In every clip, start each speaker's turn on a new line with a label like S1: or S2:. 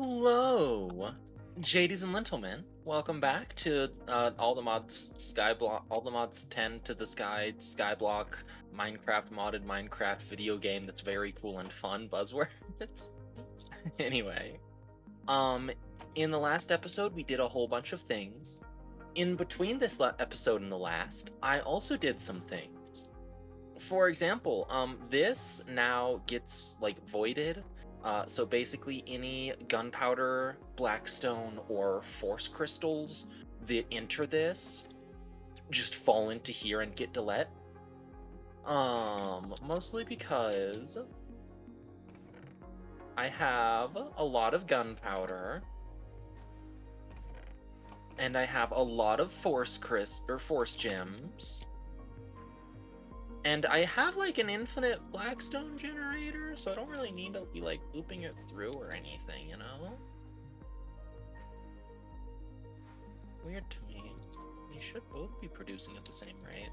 S1: Hello, JDs and Lentilmen. Welcome back to all the mods Skyblock, all the mods 10 to the sky, Skyblock, Minecraft modded Minecraft video game that's very cool and fun buzzwords. Anyway, in the last episode we did a whole bunch of things. In between this episode and the last, I also did some things. For example, this now gets like voided. So basically any gunpowder, blackstone, or force crystals that enter this just fall into here and get delete. Mostly because I have a lot of gunpowder, and I have a lot of force gems. And I have like an infinite blackstone generator, so I don't really need to be like looping it through or anything, you know? Weird to me. They should both be producing at the same rate.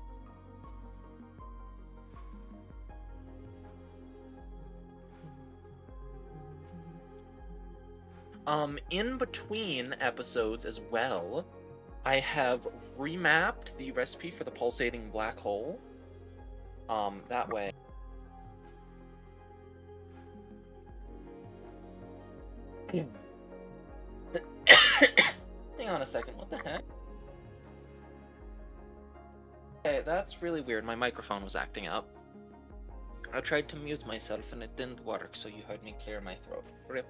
S1: In between episodes as well, I have remapped the recipe for the pulsating black hole. That way. Hang on a second, what the heck? Okay, that's really weird. My microphone was acting up. I tried to mute myself and it didn't work, so you heard me clear my throat. Rip.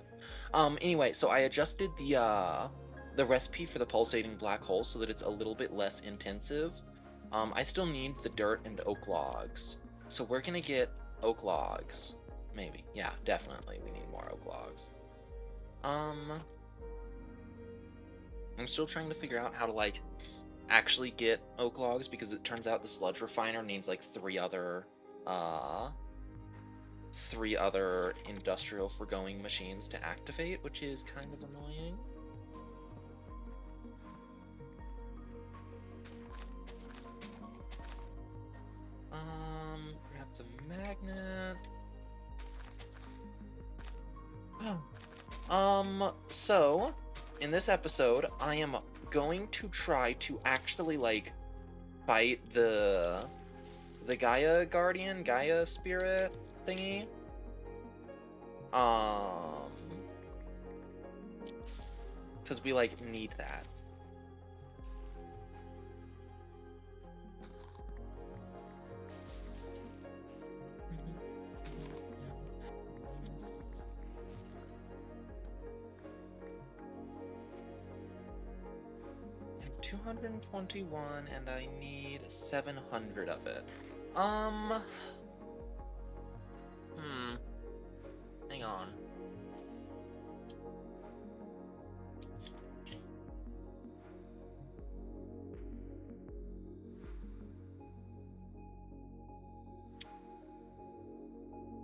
S1: Anyway, so I adjusted the recipe for the pulsating black hole so that it's a little bit less intensive. I still need the dirt and oak logs. So we're gonna get oak logs. Maybe. Yeah, definitely we need more oak logs. I'm still trying to figure out how to, like, actually get oak logs, because it turns out the sludge refiner needs, like, three other industrial foregoing machines to activate, which is kind of annoying. Grab the magnet. So, in this episode, I am going to try to actually, like, fight the Gaia Guardian, Gaia Spirit thingy. Because we, like, need that. I have 221 and I need 700 of it. Hang on.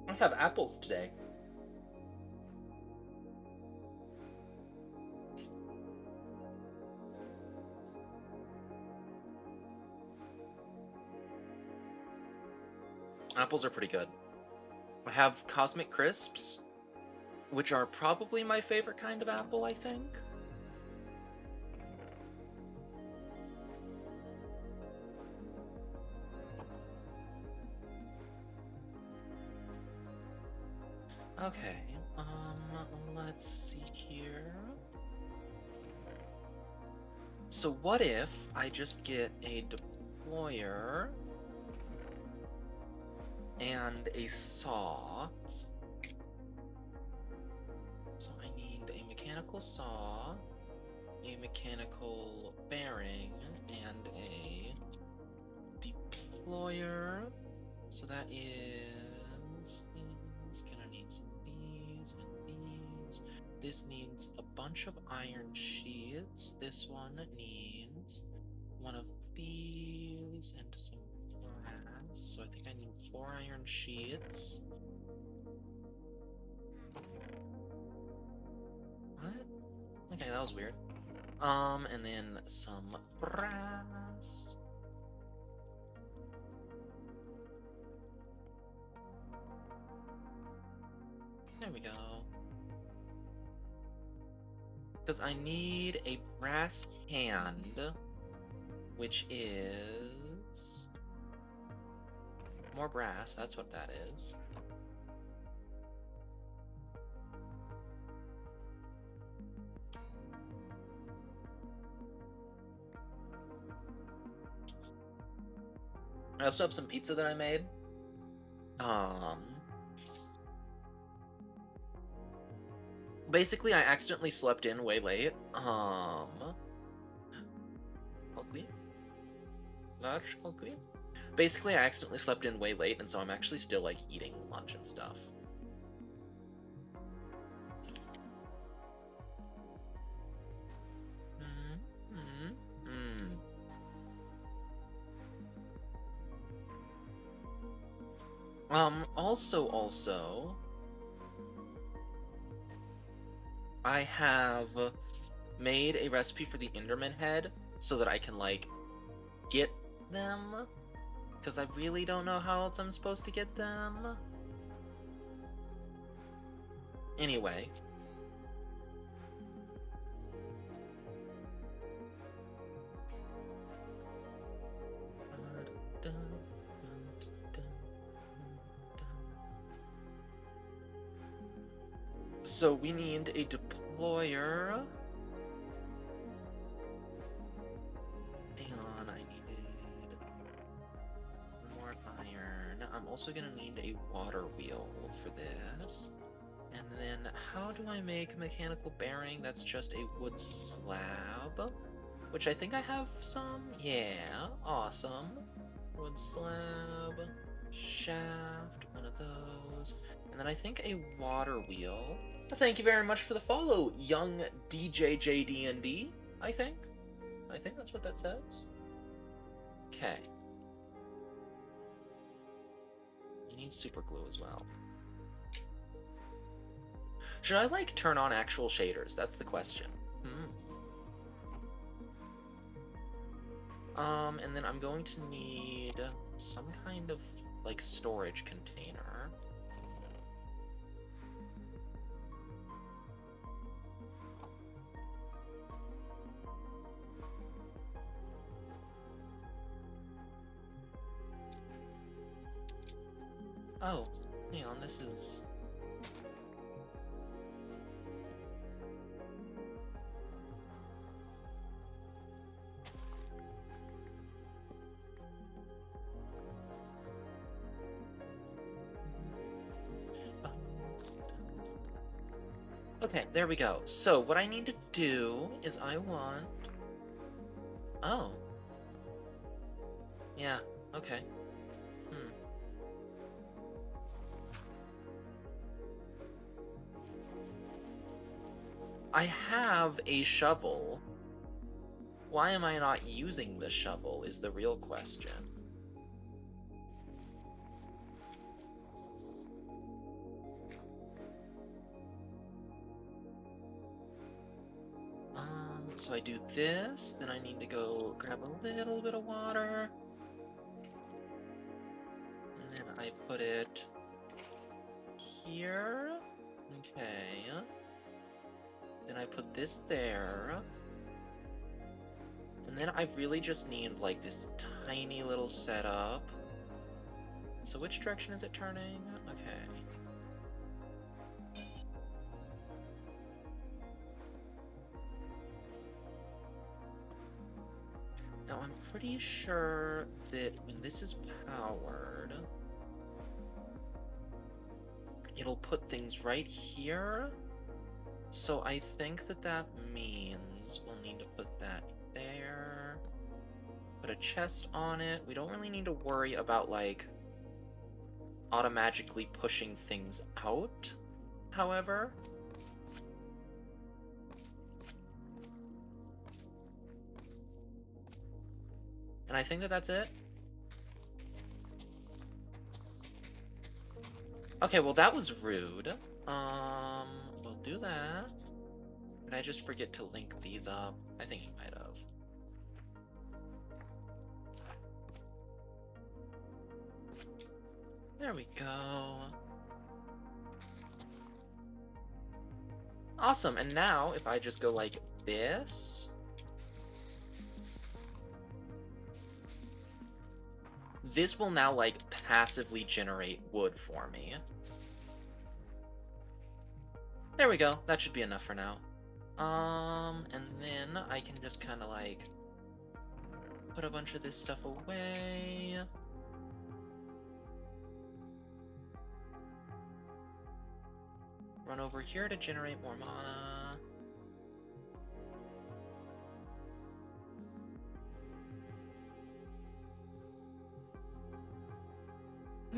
S1: I have apples today. Apples are pretty good. I have Cosmic Crisps, which are probably my favorite kind of apple, I think. Okay, let's see here. So what if I just get a deployer and a saw? So I need a mechanical saw, a mechanical bearing, and a deployer. So that is gonna need some of these and these. This needs a bunch of iron sheets. This one needs one of these and some brass. So I think I need 4 iron sheets. What? Okay, that was weird. And then some brass. There we go. Because I need a brass hand, which is more brass. That's what that is. I also have some pizza that I made. Basically, I accidentally slept in way late. Large concrete? Basically, I accidentally slept in way late, and so I'm actually still, like, eating lunch and stuff. Also, I have made a recipe for the Enderman head so that I can, like, get them, because I really don't know how else I'm supposed to get them. Anyway. So we need a deployer. Hang on, I needed more iron. I'm also gonna need a water wheel for this. And then how do I make a mechanical bearing? That's just a wood slab, which I think I have some. Yeah, awesome. Wood slab, shaft, one of those. And then I think a water wheel. Thank you very much for the follow, young DJJDND, I think. I think that's what that says. Okay. I need super glue as well. Should I, like, turn on actual shaders? That's the question. And then I'm going to need some kind of, like, storage container. Oh, hang on, this is... Okay, there we go. So, what I need to do is I want... Oh. Yeah, okay. I have a shovel. Why am I not using the shovel is the real question. So I do this, then I need to go grab a little bit of water. And then I put it here. Okay. Then I put this there. And then I really just need, like, this tiny little setup. So which direction is it turning? Okay. Now I'm pretty sure that when this is powered, it'll put things right here. So I think that that means we'll need to put that there. Put a chest on it. We don't really need to worry about, like, automatically pushing things out, however. And I think that that's it. Okay, well that was rude. We'll do that. Did I just forget to link these up? I think you might have. There we go. Awesome, and now if I just go like this, this will now like passively generate wood for me. There we go, that should be enough for now. And then I can just kind of like put a bunch of this stuff away. Run over here to generate more mana.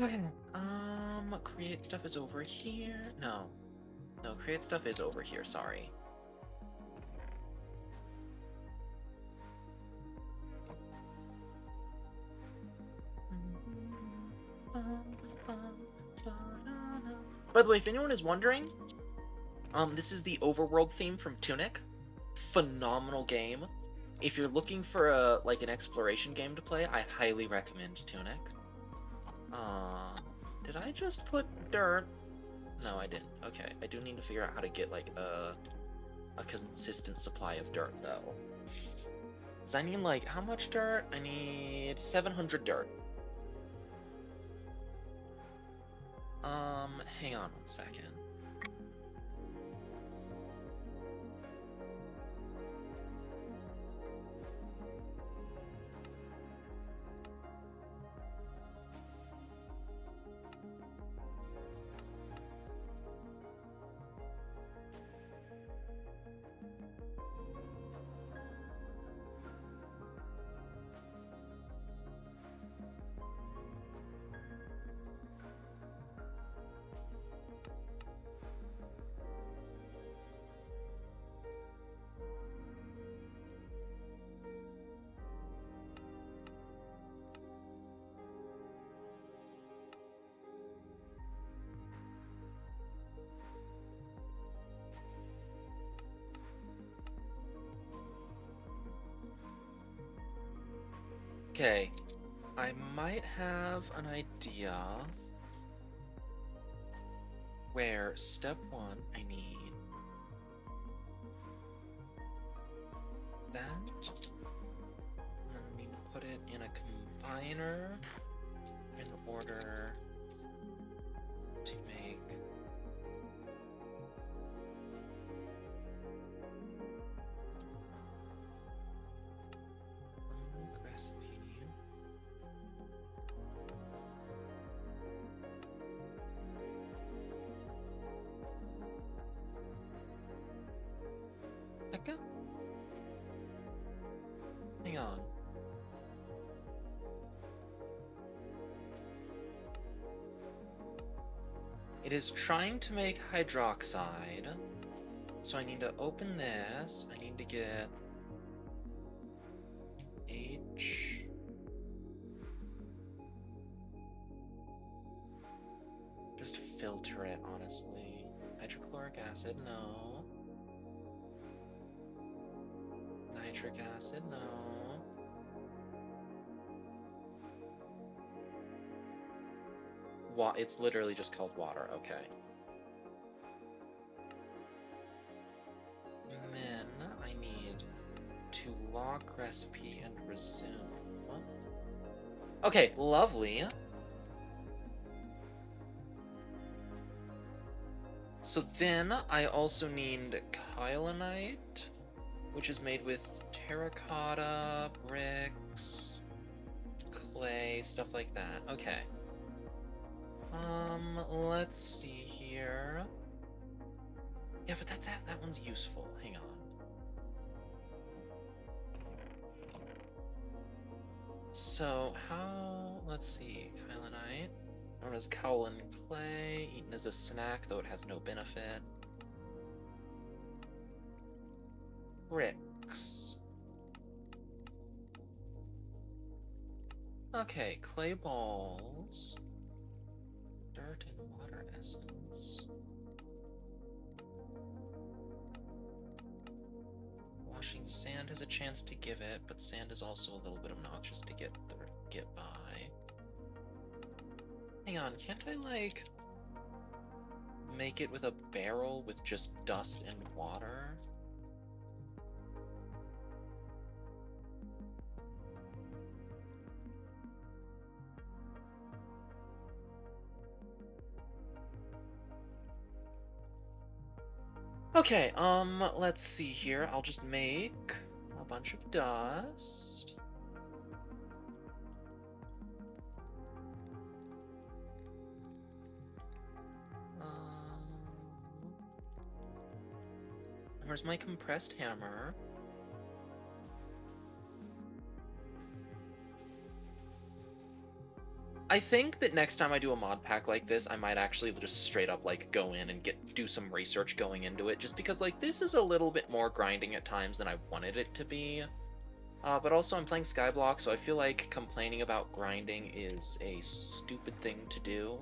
S1: Okay. Create stuff is over here. No, create stuff is over here. Sorry. By the way, if anyone is wondering, this is the overworld theme from Tunic. Phenomenal game. If you're looking for an exploration game to play, I highly recommend Tunic. Did I just put dirt? No, I didn't. Okay, I do need to figure out how to get like a consistent supply of dirt though. So I need like how much dirt? I need 700 dirt. Hang on 1 second. Okay, I might have an idea where step 1, I need that, and then I need to put it in a combiner in order to make recipe. Eka? Hang on. It is trying to make hydroxide. So I need to open this. I need to get H. Just filter it, honestly. Hydrochloric acid, no. Nitric acid, no. It's literally just called water, okay. And then I need to lock recipe and resume. Okay, lovely. So then I also need kyanite, which is made with terracotta, bricks, clay, stuff like that. Okay. Let's see here. Yeah, but that one's useful. Hang on. So let's see, kyanite, known as kaolin clay, eaten as a snack, though it has no benefit. Bricks. Okay, clay balls. Dirt and water essence. Washing sand has a chance to give it, but sand is also a little bit obnoxious to get by. Hang on, can't I like make it with a barrel with just dust and water. Okay, let's see here. I'll just make a bunch of dust. Where's my compressed hammer? I think that next time I do a mod pack like this, I might actually just straight up like go in and do some research going into it, just because like this is a little bit more grinding at times than I wanted it to be. But also I'm playing Skyblock, so I feel like complaining about grinding is a stupid thing to do.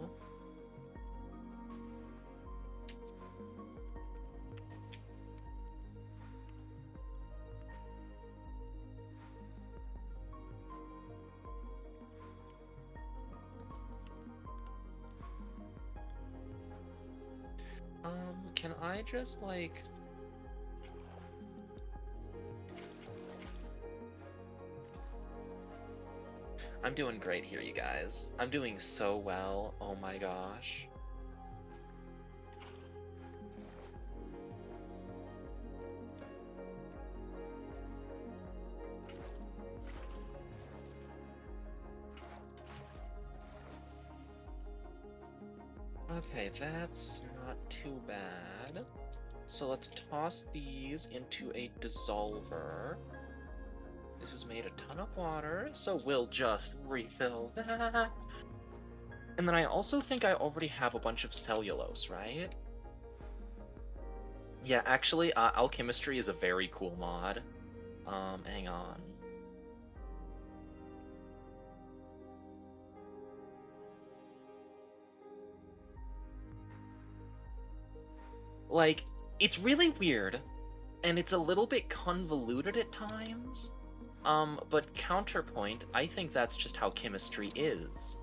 S1: Can I just, like... I'm doing great here, you guys. I'm doing so well. Oh my gosh. Okay, that's not too bad. So let's toss these into a dissolver. This has made a ton of water, so we'll just refill that. And then I also think I already have a bunch of cellulose, right? Yeah, actually, alchemistry is a very cool mod. Hang on. Like, it's really weird, and it's a little bit convoluted at times. But counterpoint, I think that's just how chemistry is.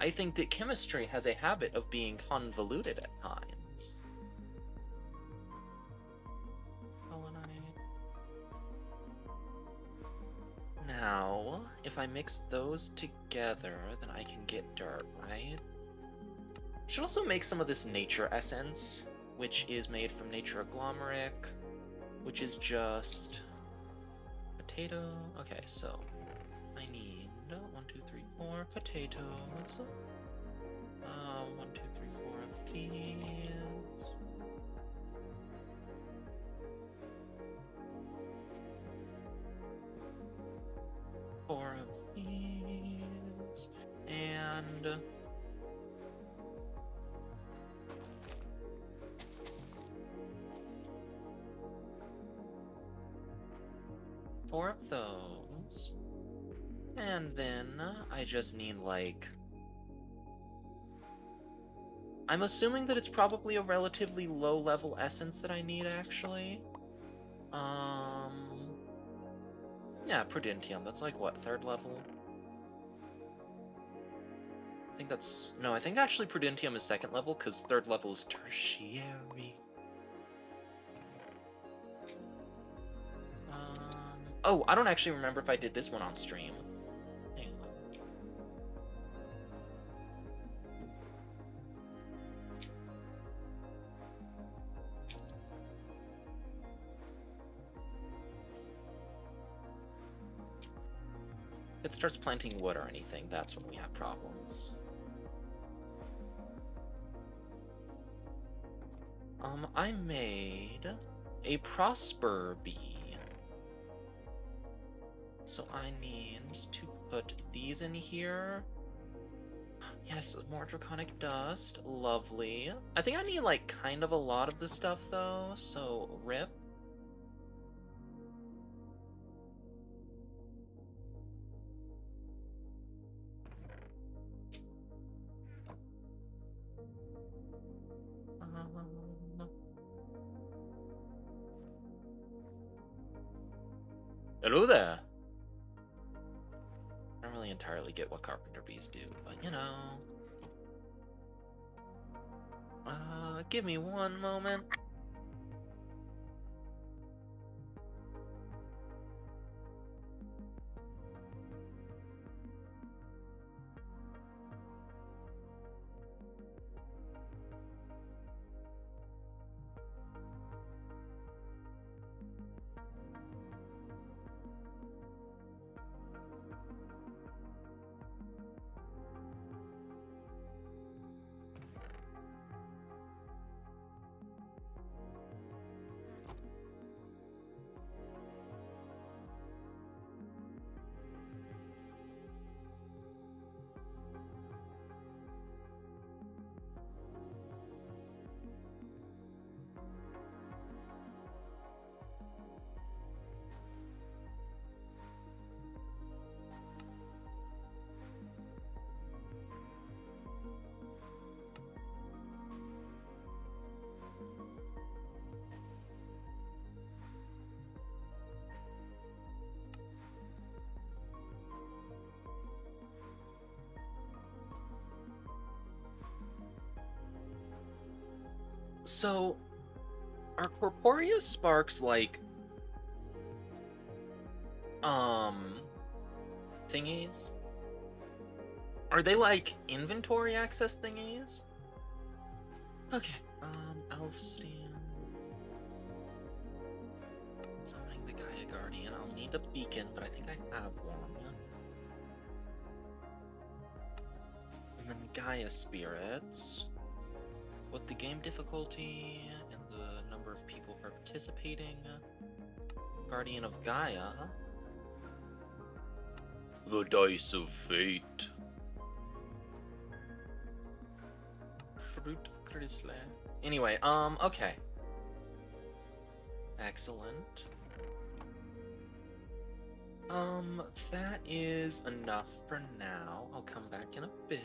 S1: I think that chemistry has a habit of being convoluted at times. Now, if I mix those together, then I can get dirt, right? Should also make some of this nature essence, which is made from nature agglomeric, which is just potato. Okay, so I need 1, 2, 3, 4 potatoes. 1, 2, 3, 4 of these. Four of these, and 4 of those. And then I just need, like... I'm assuming that it's probably a relatively low-level essence that I need, actually. Yeah, Prudentium. That's like, what, 3rd level? I think that's... No, I think actually Prudentium is 2nd level, because 3rd level is tertiary. Oh, I don't actually remember if I did this one on stream. Hang on. If it starts planting wood or anything, that's when we have problems. I made a Prosper Bee. So I need to put these in here. Yes, more draconic dust. Lovely. I think I need, like, kind of a lot of this stuff, though, so rip. Hello there. I don't really entirely get what carpenter bees do, but you know. Give me one moment. So, are corporeal sparks like thingies? Are they like inventory access thingies? Okay, elf steam. Summoning the Gaia Guardian. I'll need a beacon, but I think I have one. And then Gaia spirits. With the game difficulty and the number of people participating. Guardian of Gaia. The Dice of Fate. Fruit of Chrysalis. Anyway, okay. Excellent. That is enough for now. I'll come back in a bit.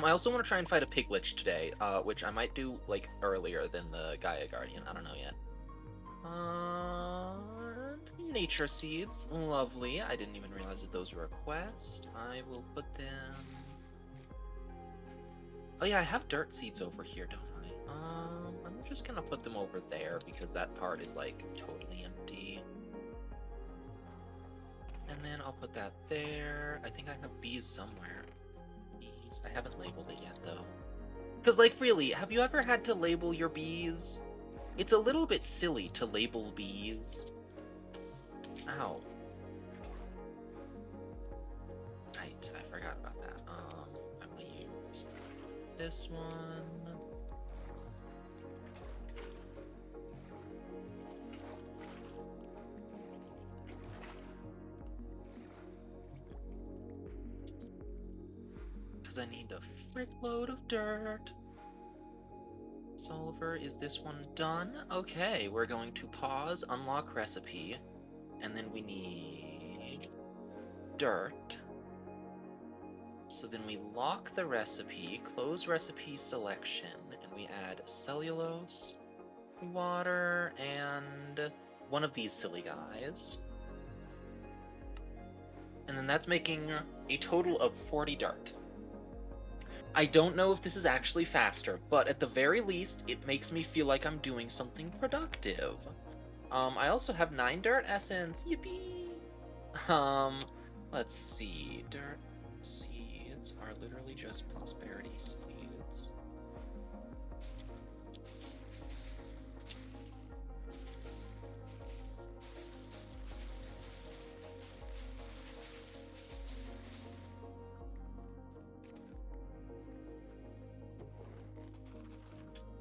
S1: I also want to try and fight a Piglich today, which I might do, like, earlier than the Gaia Guardian. I don't know yet. Nature Seeds. Lovely. I didn't even realize that those were a quest. I will put them... Oh yeah, I have Dirt Seeds over here, don't I? I'm just gonna put them over there, because that part is, like, totally empty. And then I'll put that there. I think I have bees somewhere. Bees. I haven't labeled it yet, though. Because, like, really, have you ever had to label your bees? It's a little bit silly to label bees. Ow. Right, I forgot about that. I'm gonna use this one. Because I need a frick load of dirt. Solver, is this one done? Okay, we're going to pause, unlock recipe, and then we need dirt. So then we lock the recipe, close recipe selection, and we add cellulose, water, and one of these silly guys. And then that's making a total of 40 dirt. I don't know if this is actually faster, but at the very least, it makes me feel like I'm doing something productive. I also have 9 dirt essence. Yippee! Let's see. Dirt seeds are literally just prosperity seeds.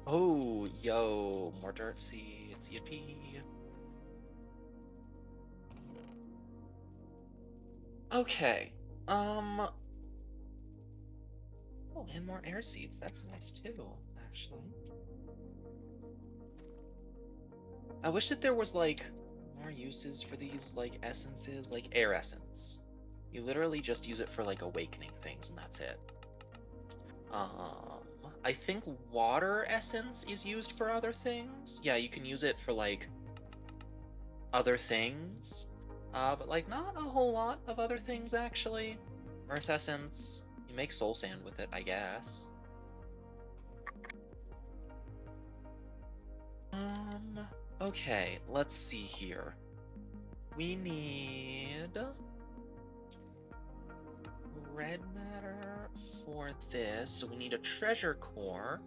S1: Oh, yo, more dirt seeds, yippee. Okay, oh, and more air seeds, that's nice too, actually. I wish that there was, like, more uses for these, like, essences, like air essence. You literally just use it for, like, awakening things, and that's it. I think water essence is used for other things. Yeah, you can use it for, like, other things. But, like, not a whole lot of other things, actually. Earth essence, you make soul sand with it, I guess. Okay, let's see here. We need red matter for this, so we need a treasure core,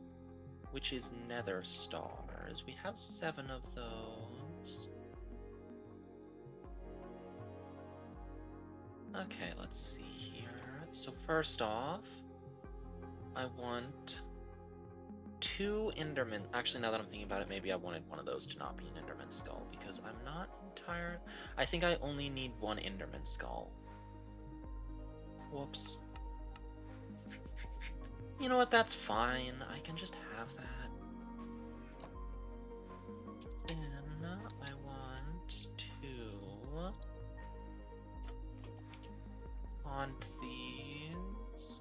S1: which is nether stars. We have 7 of those. Okay, let's see here. So first off, I want 2 Enderman. Actually, now that I'm thinking about it, maybe I wanted one of those to not be an Enderman skull, because I'm not entirely... I think I only need 1 Enderman skull. Whoops. You know what, that's fine. I can just have that. Then I want to haunt these.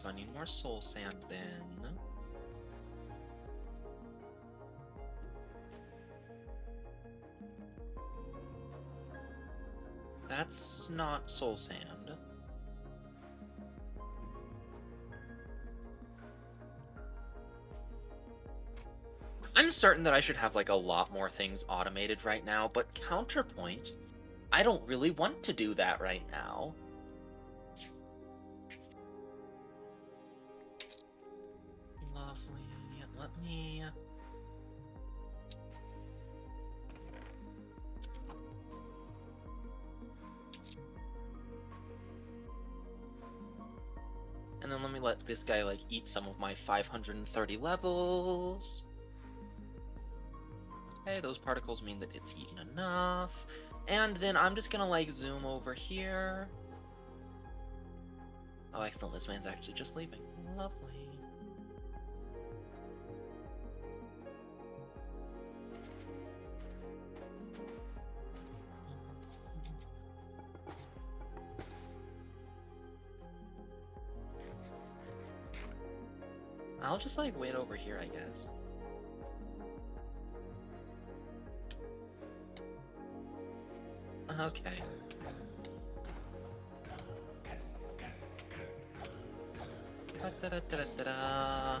S1: So I need more soul sand bin. That's not soul sand. I'm certain that I should have like a lot more things automated right now, but counterpoint, I don't really want to do that right now. Lovely. Let me... And then let me let this guy, like, eat some of my 530 levels. Okay, those particles mean that it's eaten enough. And then I'm just gonna, like, zoom over here. Oh, excellent, this man's actually just leaving. Lovely. I'll just, like, wait over here, I guess. Okay. Da-da-da-da-da-da.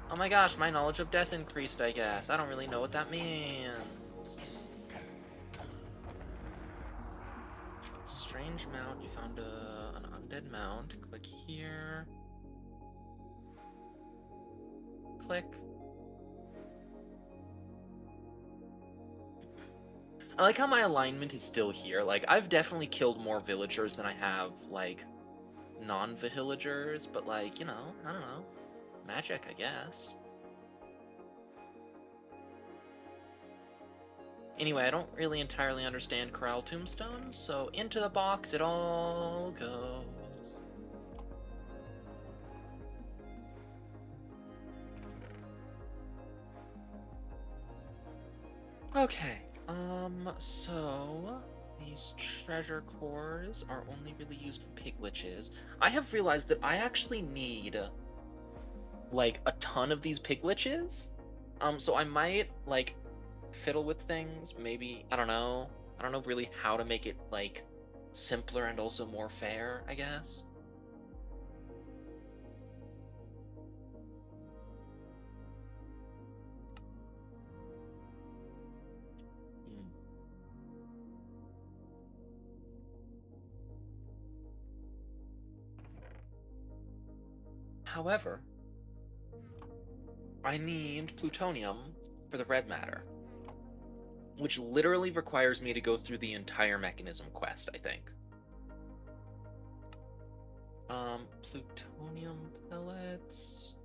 S1: Oh my gosh, my knowledge of death increased, I guess. I don't really know what that means. Strange mount. You found an undead mount. Click here. Click. I like how my alignment is still here. Like, I've definitely killed more villagers than I have, like, non-villagers, but, like, you know, I don't know. Magic, I guess. Anyway, I don't really entirely understand Corral Tombstone, so into the box it all goes. Okay, so these treasure cores are only really used for piglitches. I have realized that I actually need, like, a ton of these piglitches. So I might, like, fiddle with things, maybe, I don't know really how to make it, like, simpler and also more fair, I guess. However, I need plutonium for the red matter, which literally requires me to go through the entire Mekanism quest, I think. Plutonium pellets.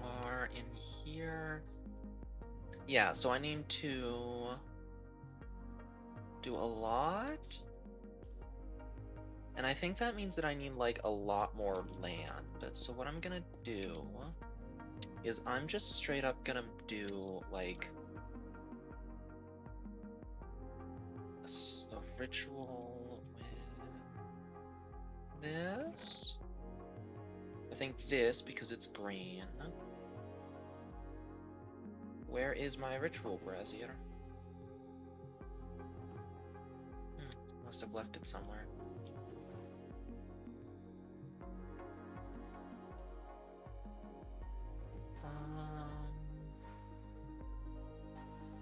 S1: Are in here. Yeah, so I need to do a lot. And I think that means that I need, like, a lot more land. So what I'm gonna do is I'm just straight up gonna do, like, a ritual with this. I think this, because it's green. Where is my ritual brazier? Must have left it somewhere.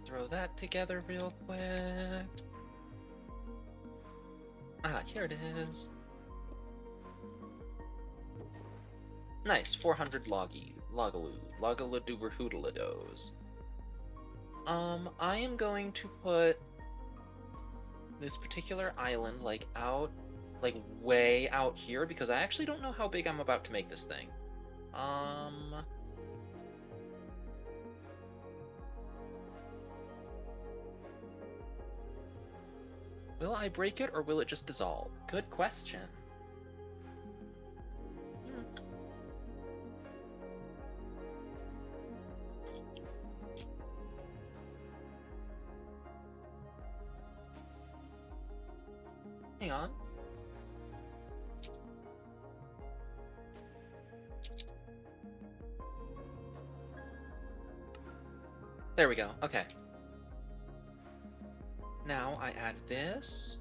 S1: Throw that together real quick. Ah, here it is. Nice, 400 Logaloo-Hoodaladoos. I am going to put this particular island, like, out, like, way out here, because I actually don't know how big I'm about to make this thing. Will I break it, or will it just dissolve? Good question. Hang on. There we go, okay. Now I add this,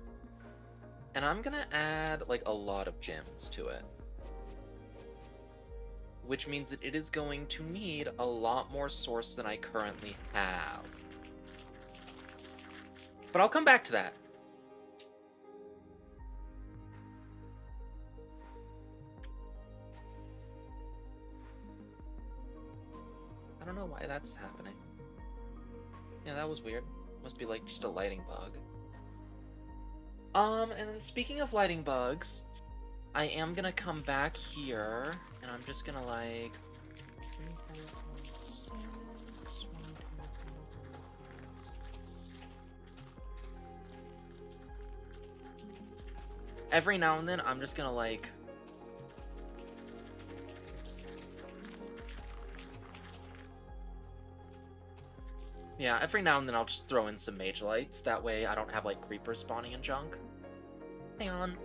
S1: and I'm gonna add, like, a lot of gems to it. Which means that it is going to need a lot more source than I currently have. But I'll come back to that. I don't know why that's happening. Yeah, that was weird. Must be, like, just a lighting bug. And then speaking of lighting bugs, I am gonna come back here, and I'm just gonna, like... 3, 4, 5, 6, 1, 2, 3, 4, 5, 6. Every now and then, I'm just gonna, like... Yeah, every now and then I'll just throw in some mage lights. That way I don't have, like, creepers spawning and junk. Hang on.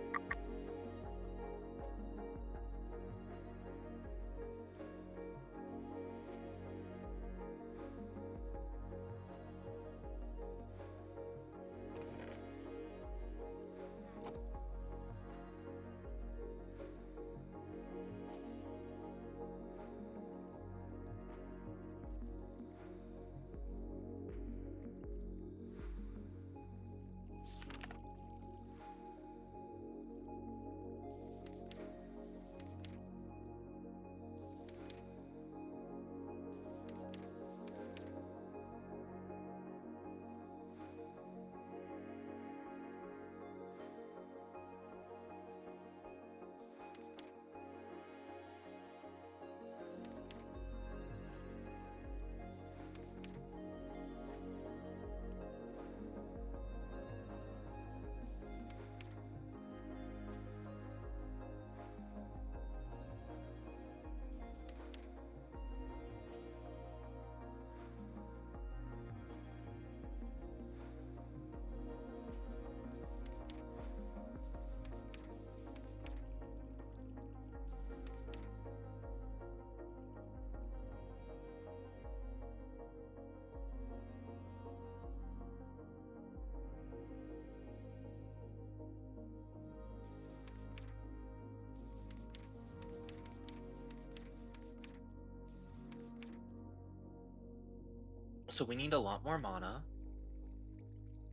S1: So we need a lot more mana.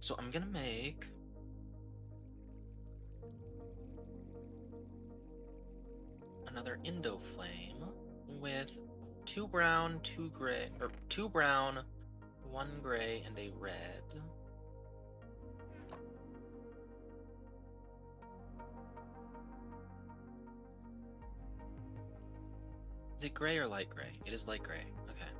S1: So I'm gonna make... another Indo Flame with 2 brown, 2 gray, or 2 brown, 1 gray, and a red. Is it gray or light gray? It is light gray. Okay.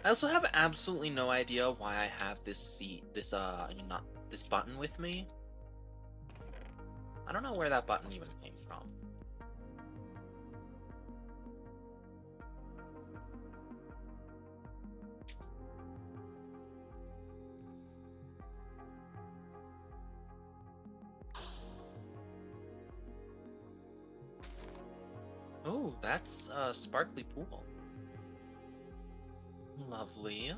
S1: I also have absolutely no idea why I have this not this button with me. I don't know where that button even came from. Oh, that's a sparkly pool. Lovely.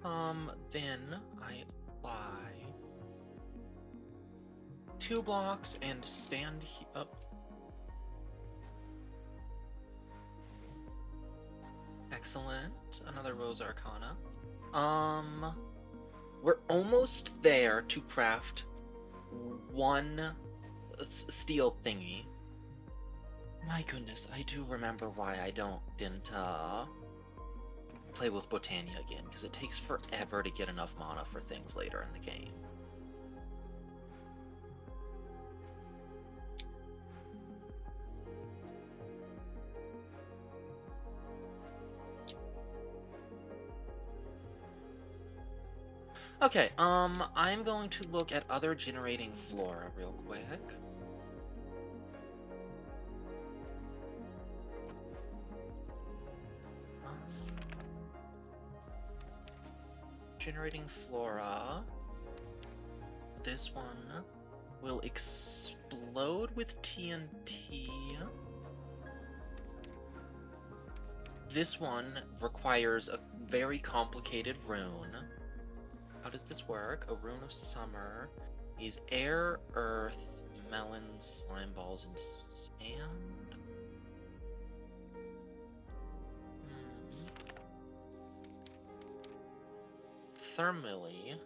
S1: Then I apply 2 blocks and stand up. Excellent. Another Rose Arcana. We're almost there to craft 1 steel thingy. My goodness, I do remember why I didn't play with Botania again, because it takes forever to get enough mana for things later in the game. Okay, I'm going to look at other generating flora real quick. Generating flora. This one will explode with TNT. This one requires a very complicated rune. How does this work? A rune of summer is air, earth, melons, slime balls, and sand. Thermally.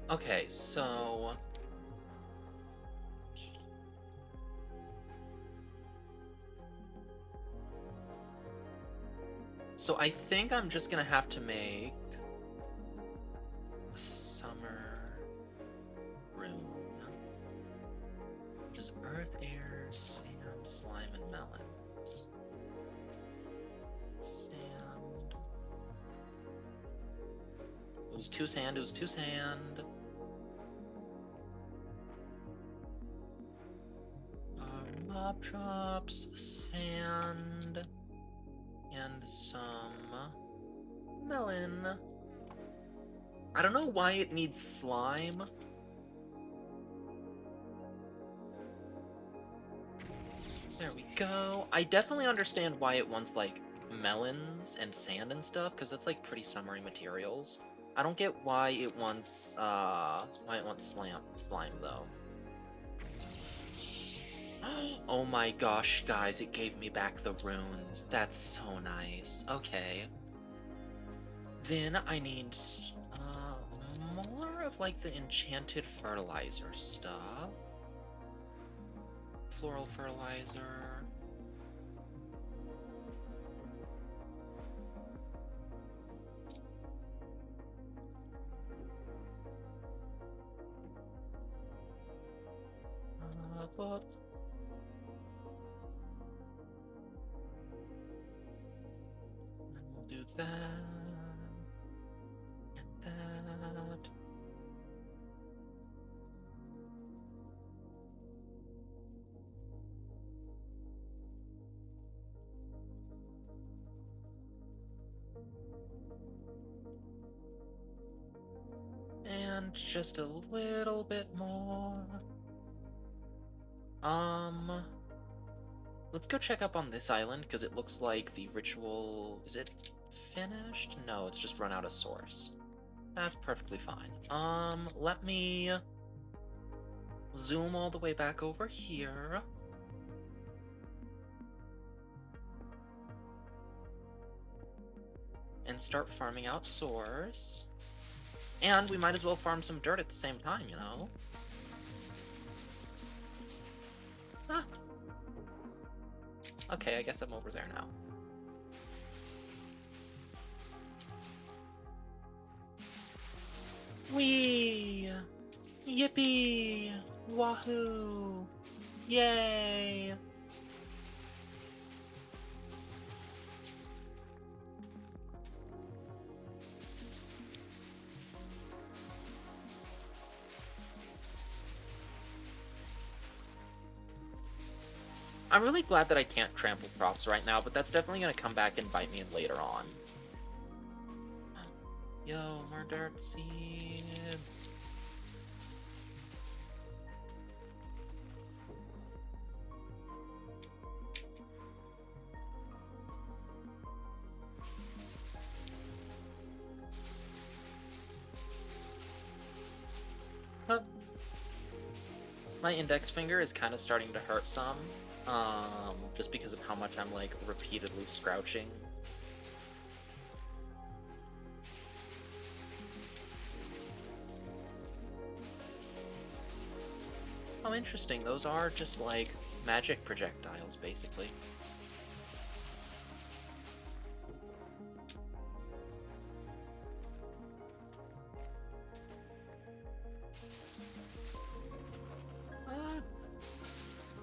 S1: Okay, so I think I'm just gonna have to make a summer rune, which is earth, air, sand, slime, and melons. Sand. It was 2 sand, it was 2 sand. Mob drops, sand, and some melon. I don't know why it needs slime. There we go. I definitely understand why it wants, like, melons and sand and stuff, because that's, like, pretty summery materials. I don't get why it wants, slime, though. Oh my gosh, guys, it gave me back the runes. That's so nice. Okay. Then I need more of like the enchanted fertilizer stuff. Floral fertilizer. But we'll do that. That. And just a little bit more. Let's go check up on this island, because it looks like the ritual... Is it finished? No, it's just run out of source. That's perfectly fine. Let me zoom all the way back over here. And start farming out source. And we might as well farm some dirt at the same time, you know? Huh. Okay, I guess I'm over there now. Whee! Yippee! Wahoo! Yay! I'm really glad that I can't trample crops right now, but that's definitely going to come back and bite me later on. Yo, more dirt seeds. Huh. My index finger is kind of starting to hurt some, just because of how much I'm, like, repeatedly scrouching. Oh, interesting. Those are just, like, magic projectiles, basically.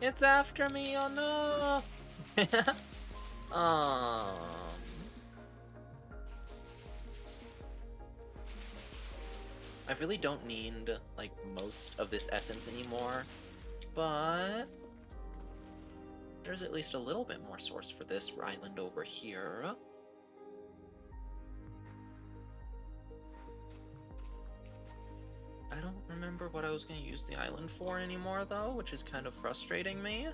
S1: It's after me, oh no! I really don't need, like, most of this essence anymore, but there's at least a little bit more source for this island over here. I don't remember what I was going to use the island for anymore, though, which is kind of frustrating me.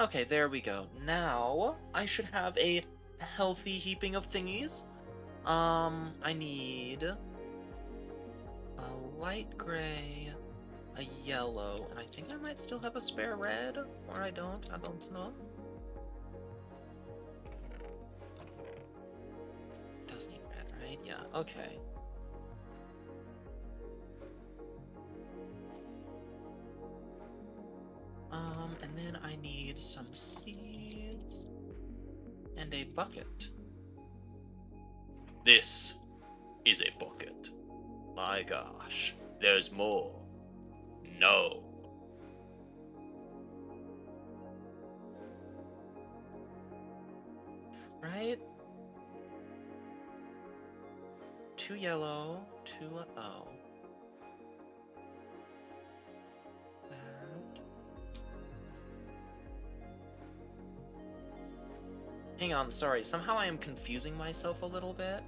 S1: Okay, there we go. Now, I should have a healthy heaping of thingies. I need a light gray, a yellow, and I think I might still have a spare red, or I don't know. Does need red, right? Yeah, okay. And then I need some seeds and a bucket. This is a bucket. My gosh, there's more. No. Right? 2 yellow, 2, oh. Hang on, sorry, somehow I am confusing myself a little bit.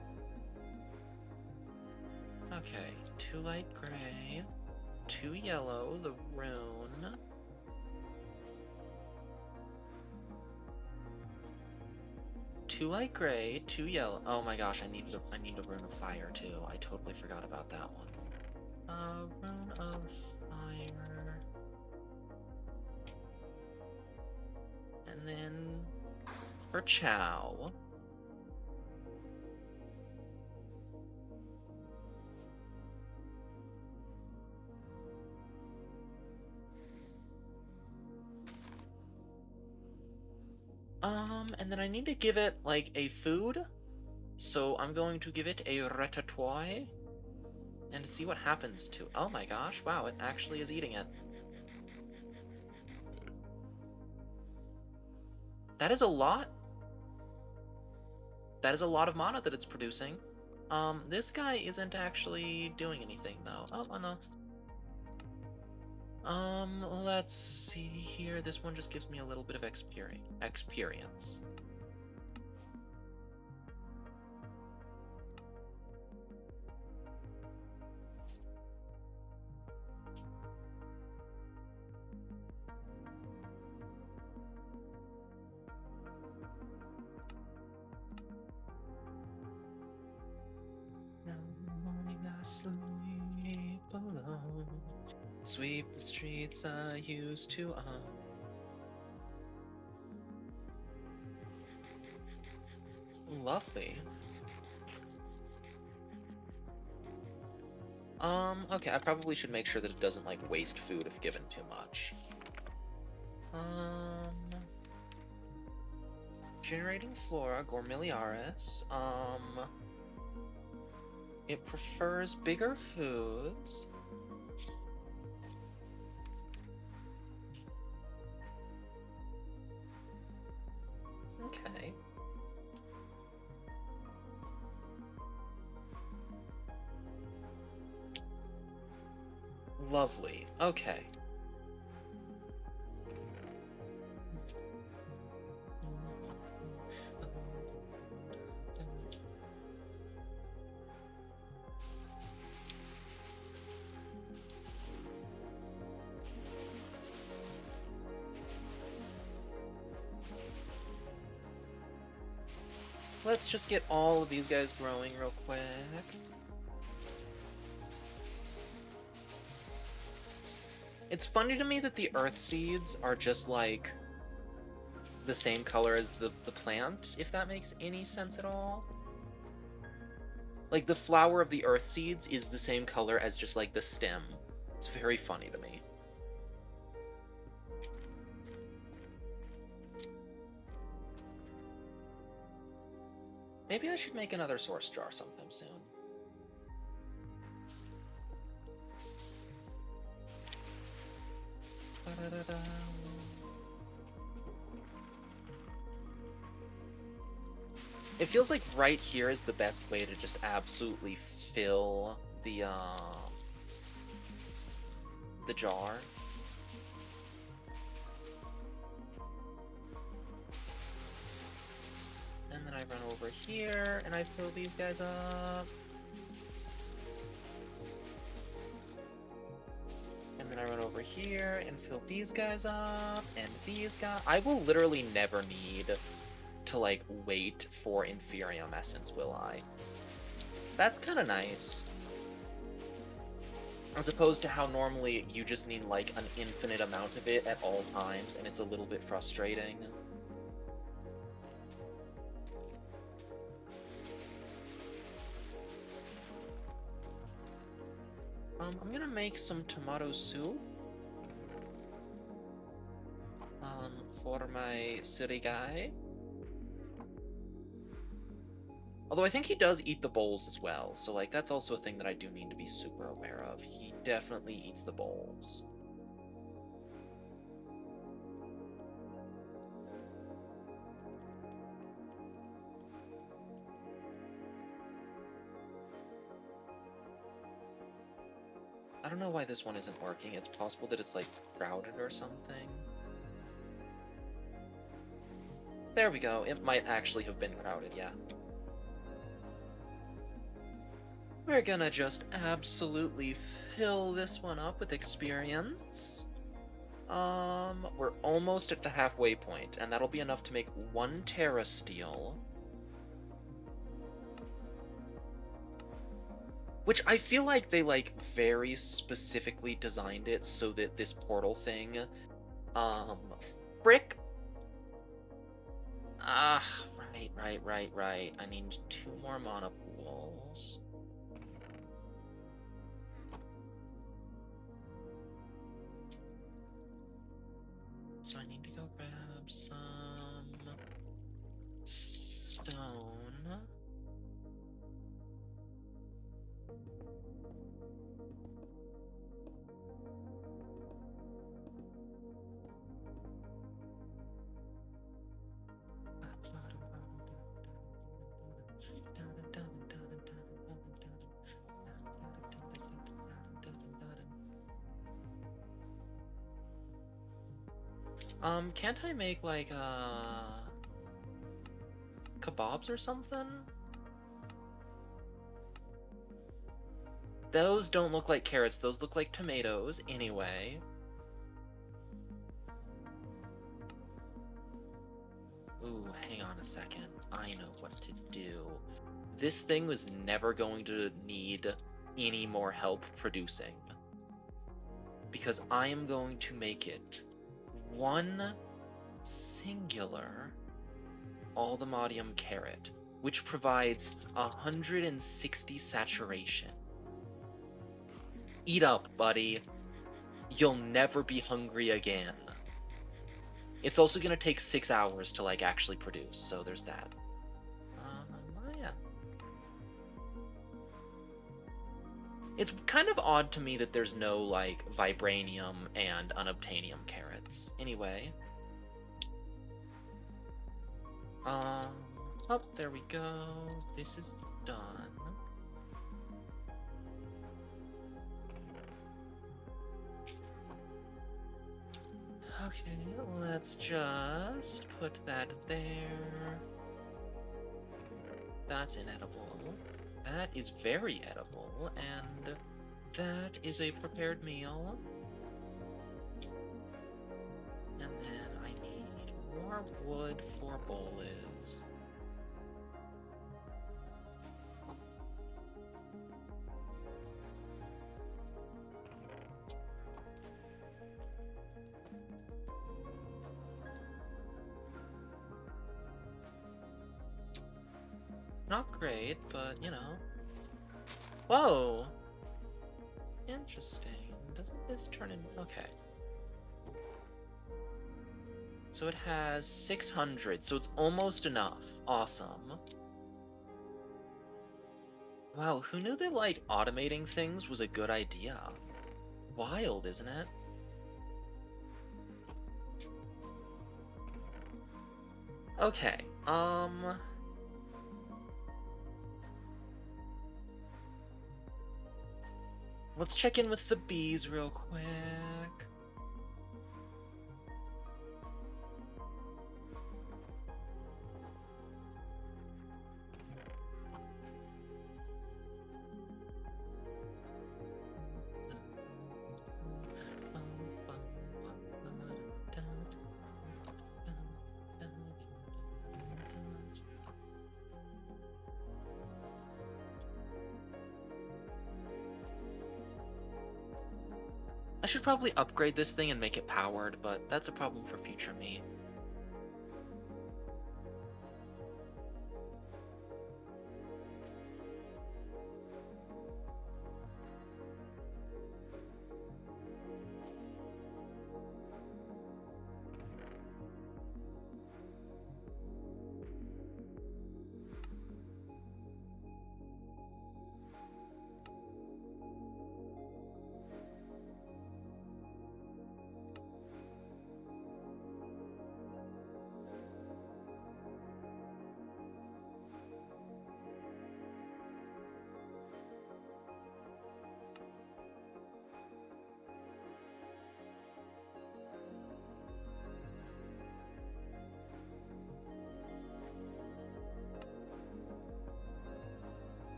S1: Okay, 2 light gray, 2 yellow, the rune. Two light gray, 2 yellow. Oh my gosh, I need a rune of fire too. I totally forgot about that one. Rune of fire. And then for Chow. And then I need to give it, like, a food. So I'm going to give it a ratatouille. And see what happens to... Oh my gosh, wow, it actually is eating it. That is a lot. That is a lot of mana that it's producing. This guy isn't actually doing anything, though. Oh no. Let's see here. This one just gives me a little bit of experience. Sleep alone. Sweep the streets I used to own. Lovely. Okay, I probably should make sure that it doesn't, like, waste food if given too much. Generating flora, Gormiliaris. It prefers bigger foods. Okay. Lovely. Okay. Let's just get all of these guys growing real quick. It's funny to me that the earth seeds are just like the same color as the plant, if that makes any sense at all. Like, the flower of the earth seeds is the same color as just like the stem. It's very funny to me. Maybe I should make another source jar sometime soon. It feels like right here is the best way to just absolutely fill the jar. And then I run over here and I fill these guys up. And then I run over here and fill these guys up and these guys. I will literally never need to, like, wait for Inferium Essence, will I? That's kind of nice. As opposed to how normally you just need, like, an infinite amount of it at all times, and it's a little bit frustrating. I'm gonna make some tomato soup. For my city guy. Although I think he does eat the bowls as well, so, like, that's also a thing that I do need to be super aware of. He definitely eats the bowls. I don't know why this one isn't working. It's possible that it's, like, crowded or something. There we go. It might actually have been crowded, yeah. We're gonna just absolutely fill this one up with experience. We're almost at the halfway point, and that'll be enough to make 1 Terra Steel. Which I feel like they, like, very specifically designed it so that this portal thing, frick. Ah, right. I need 2 more mana pools. So I need to go grab some stone. Can't I make, like, kebabs or something? Those don't look like carrots, those look like tomatoes, anyway. Ooh, hang on a second. I know what to do. This thing was never going to need any more help producing, because I am going to make it one singular Aldemodium carrot, which provides 160 saturation. Eat up, buddy. You'll never be hungry again. It's also gonna take 6 hours to, like, actually produce, so there's that. Yeah. It's kind of odd to me that there's no, like, vibranium and unobtainium carrots. Anyway. Oh, there we go. This is done. Okay, let's just put that there. That's inedible. That is very edible, and that is a prepared meal. And then I need more wood for bowls. Not great, but, you know. Whoa! Interesting. Doesn't this turn in... Okay. So it has 600, so it's almost enough. Awesome. Wow, who knew that, like, automating things was a good idea? Wild, isn't it? Okay, let's check in with the bees real quick. I should probably upgrade this thing and make it powered, but that's a problem for future me.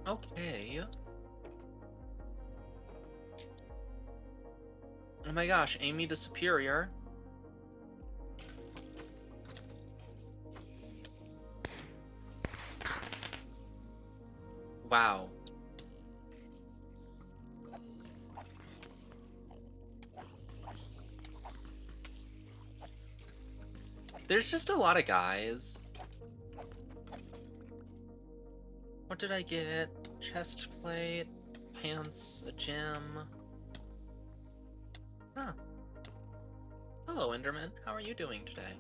S1: Okay. Oh my gosh, Amy the Superior. Wow. There's just a lot of guys. What did I get? Chest plate, pants, a gem. Huh. Hello, Enderman. How are you doing today?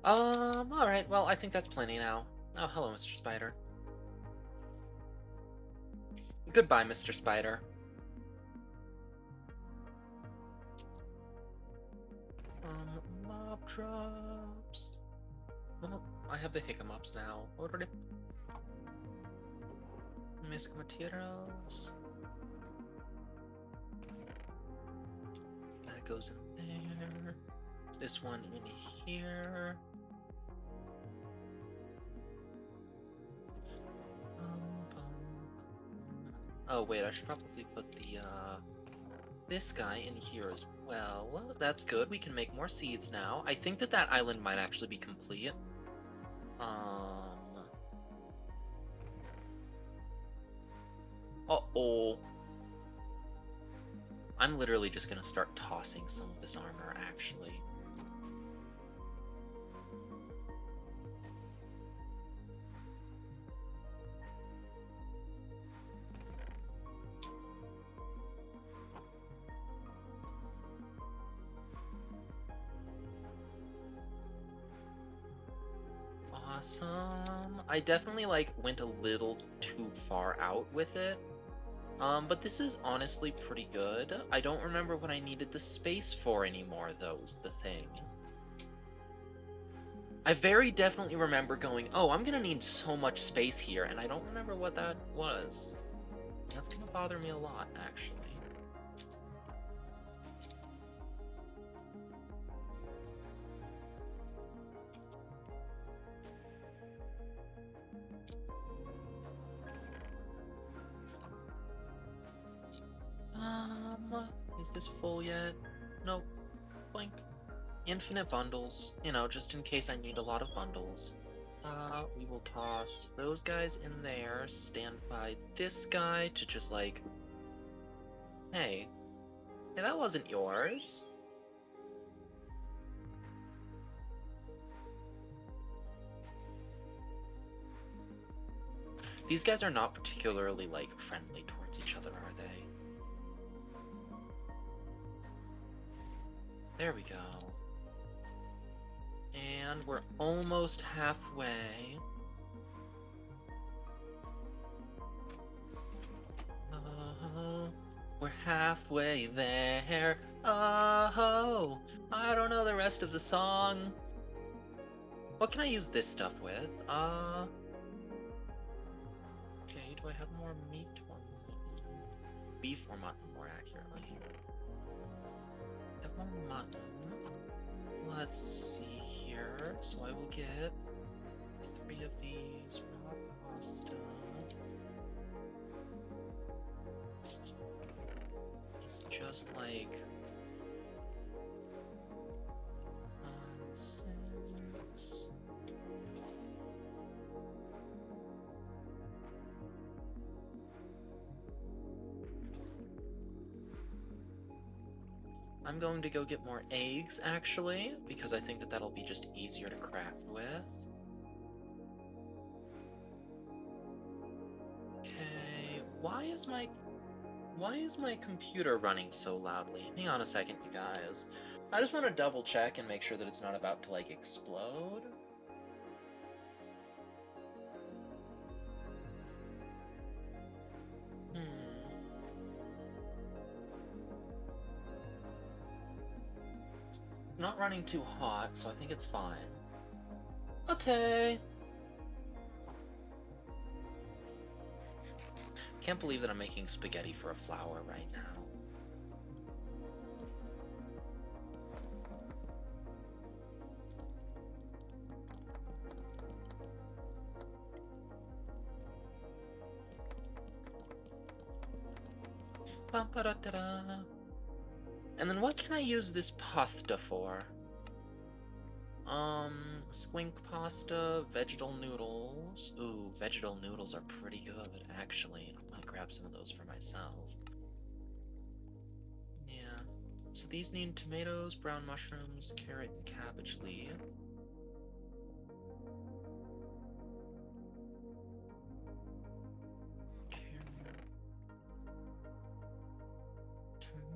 S1: Alright, well, I think that's plenty now. Oh, hello, Mr. Spider. Goodbye, Mr. Spider. Mob drops. Well, I have the hiccups now. Already. Music materials. That goes in there. This one in here. Oh wait, I should probably put the this guy in here as well. That's good. We can make more seeds now. I think that island might actually be complete. Uh-oh. I'm literally just gonna start tossing some of this armor, actually. Awesome. I definitely, like, went a little too far out with it. But this is honestly pretty good. I don't remember what I needed the space for anymore, though, is the thing. I very definitely remember going, oh, I'm gonna need so much space here, and I don't remember what that was. That's gonna bother me a lot, actually. Is this full yet? Nope. Blink. Infinite bundles, you know, just in case I need a lot of bundles. We will toss those guys in there, stand by this guy to just like, hey, that wasn't yours. These guys are not particularly, like, friendly towards each other, are they? There we go. And we're almost halfway. We're halfway there. Oh, I don't know the rest of the song. What can I use this stuff with? Okay, do I have more meat or mutton? Beef or mutton, more accurately. I have more mutton. Let's see here. So I will get 3 of these raw pasta. It's just like 6. I'm going to go get more eggs, actually, because I think that that'll be just easier to craft with. Okay, why is my computer running so loudly? Hang on a second, you guys. I just want to double check and make sure that it's not about to, like, explode. Not running too hot, so I think it's fine. Okay. Can't believe that I'm making spaghetti for a flower right now. And then what can I use this pasta for? Squink pasta, vegetal noodles. Ooh, vegetal noodles are pretty good, actually. I might grab some of those for myself. Yeah. So these need tomatoes, brown mushrooms, carrot, and cabbage leaf.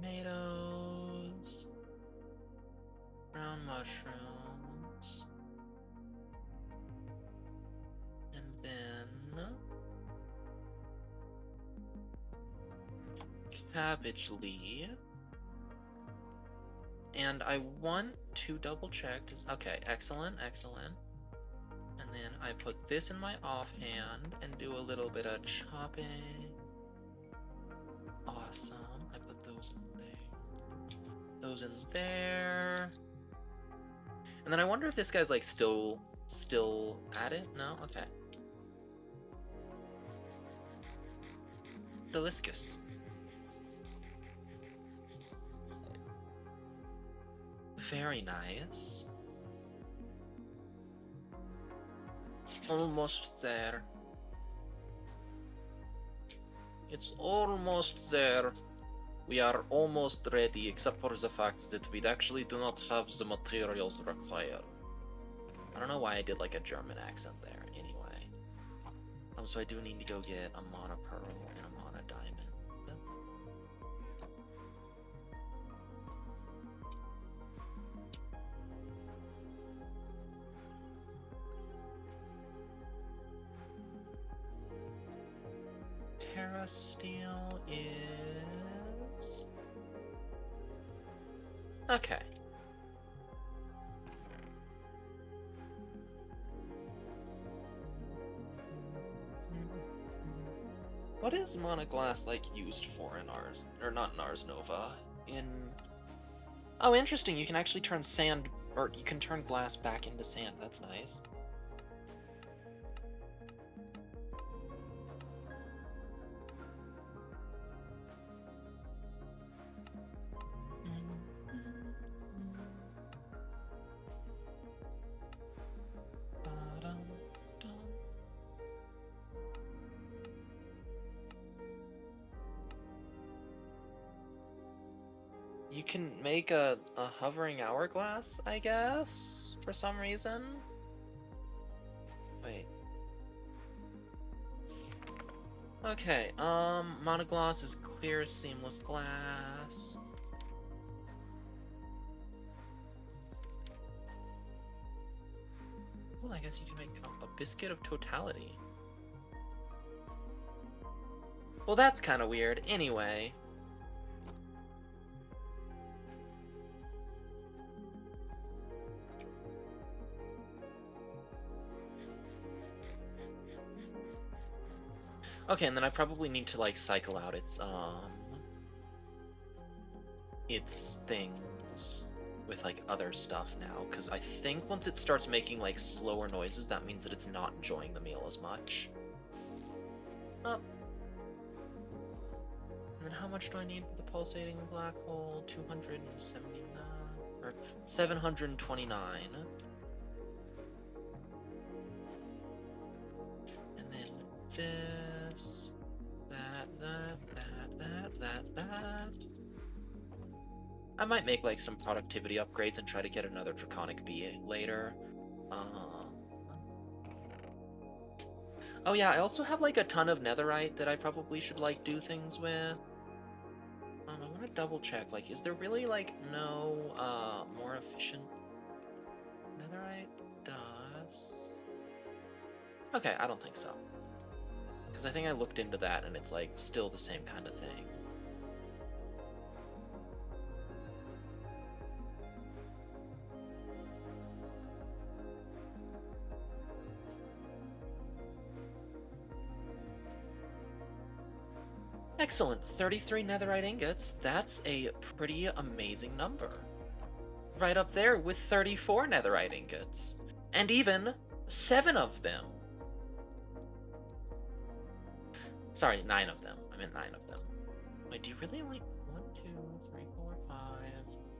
S1: Tomatoes, brown mushrooms, and then cabbage leaf. And I want to double check. Okay, excellent, excellent. And then I put this in my offhand and do a little bit of chopping. Awesome. I put those in there. Those in there. And then I wonder if this guy's like still at it? No? Okay. Delicious. Very nice. It's almost there. It's almost there. We are almost ready, except for the fact that we actually do not have the materials required. I don't know why I did like a German accent there, anyway. So I do need to go get a mana pearl and a mana diamond. Terra Steel is... okay. What is Mana Glass like used for in Ars, or not in Ars Nova? Oh, interesting. You can actually turn sand, or you can turn glass back into sand. That's nice. You can make a hovering hourglass, I guess, for some reason. Wait. Okay, monogloss is clear, seamless glass. Well, I guess you can make a biscuit of totality. Well, that's kind of weird. Anyway. Okay, and then I probably need to like cycle out its things with like other stuff now, because I think once it starts making like slower noises, that means that it's not enjoying the meal as much. Oh. And then how much do I need for the pulsating black hole? 279 or 729. And then this, that. I might make like some productivity upgrades and try to get another Draconic Bee later. Oh yeah, I also have like a ton of netherite that I probably should like do things with. I want to double check, like, is there really like no more efficient netherite dust? Okay, I don't think so. Because I think I looked into that and it's like still the same kind of thing. Excellent, 33 netherite ingots. That's a pretty amazing number. Right up there with 34 netherite ingots. And even 7 of them. Sorry, 9 of them. I meant 9 of them. Wait, do you really only... 1, 2, 3, 4, 5,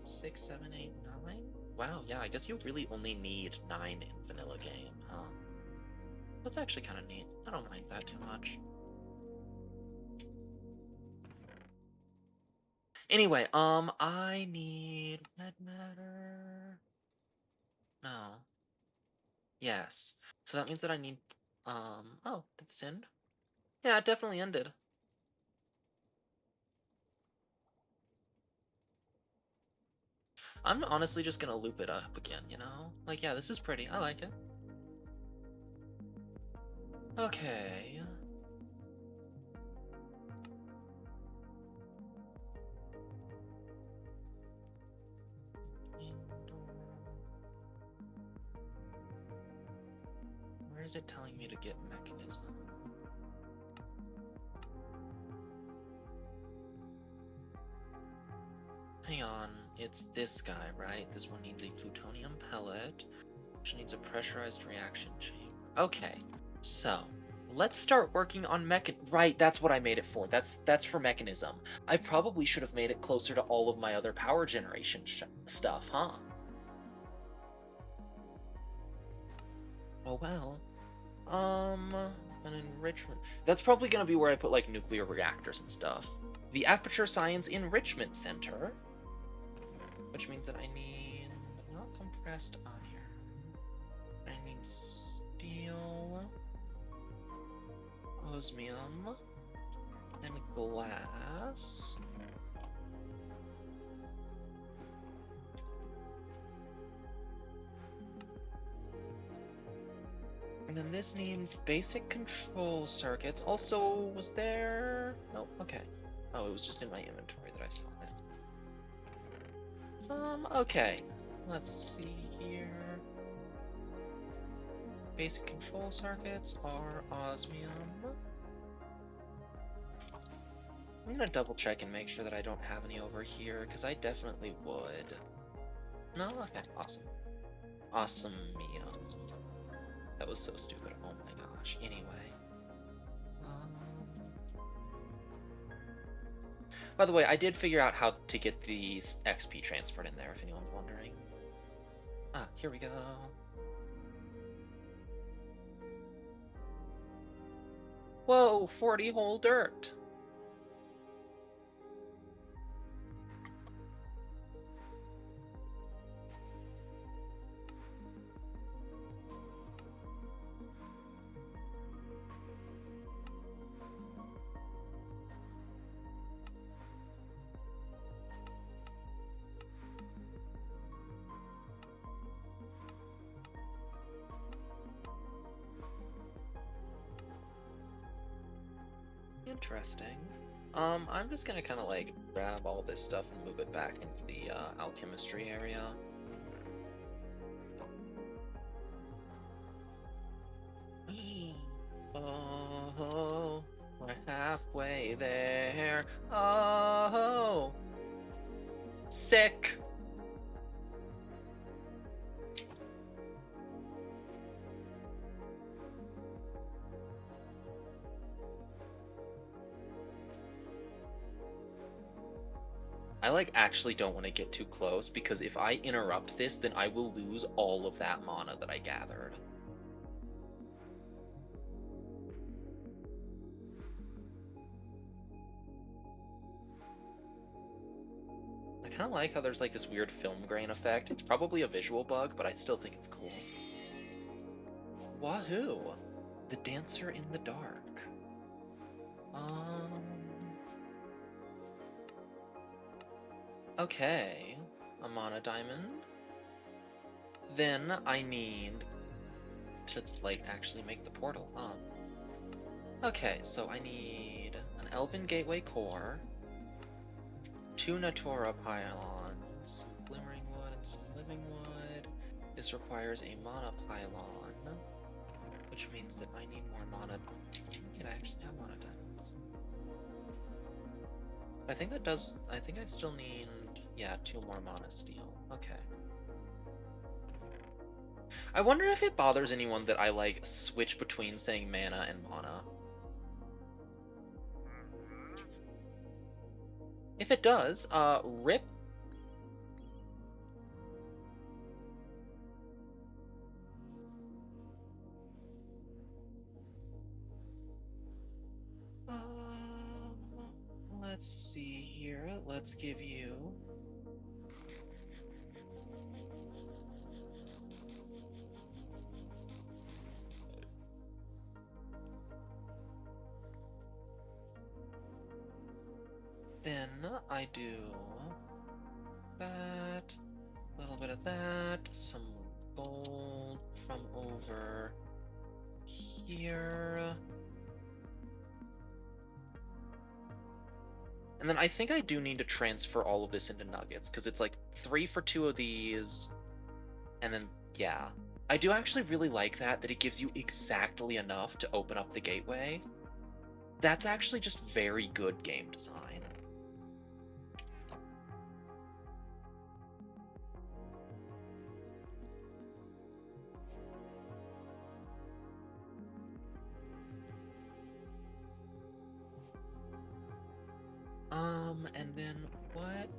S1: 6, 7, 8, 9? Wow, yeah, I guess you really only need 9 in vanilla game, huh? That's actually kind of neat. I don't mind that too much. Anyway, I need red matter. No. Yes. So that means that I need, oh, did this end? Yeah, it definitely ended. I'm honestly just gonna loop it up again, you know? Like, yeah, this is pretty. I like it. Okay. is it telling me to get Mekanism? Hang on, it's this guy, right? This one needs a plutonium pellet, which needs a pressurized reaction chamber. Okay, so let's start working on Right, that's what I made it for. That's for Mekanism. I probably should have made it closer to all of my other power generation stuff, huh? Oh well. An enrichment. That's probably gonna be where I put like nuclear reactors and stuff. The Aperture Science Enrichment Center, which means that I need not compressed iron. I need steel, osmium, and glass. And then this needs basic control circuits. Also, was there... Nope, okay. Oh, it was just in my inventory that I saw it. Okay. Let's see here. Basic control circuits are osmium. I'm gonna double check and make sure that I don't have any over here, because I definitely would. No? Okay, awesome. Awesome-mium. That was so stupid. Oh my gosh. Anyway. By the way, I did figure out how to get these XP transferred in there, if anyone's wondering. Ah, here we go. Whoa, 40 whole dirt. Interesting. I'm just gonna kind of like grab all this stuff and move it back into the alchemistry area. Oh, we're halfway there. Oh, sick. I like actually don't want to get too close, because if I interrupt this, then I will lose all of that mana that I gathered. I kind of like how there's like this weird film grain effect. It's probably a visual bug, but I still think it's cool. Wahoo! The Dancer in the Dark. Okay, a mana diamond. Then I need to, like, actually make the portal, huh? Okay, so I need an Elven Gateway Core, 2 Natura pylons, some Glimmering Wood, and some Living Wood. This requires a mana pylon, which means that I need more mana. Can I actually have mana diamonds? I think that does... I think I still need... Yeah, 2 more mana steel. Okay. I wonder if it bothers anyone that I, like, switch between saying mana and mana. If it does, rip. Let's see here. Let's give you... Then I do that, a little bit of that, some gold from over here. And then I think I do need to transfer all of this into nuggets, because it's like 3 for 2 of these, and then, yeah. I do actually really like that it gives you exactly enough to open up the gateway. That's actually just very good game design. And then what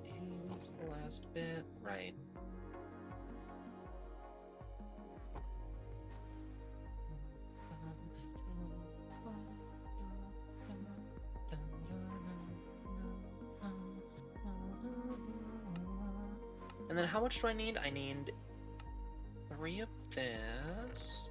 S1: is the last bit? Right. And then how much do I need? I need 3 of this.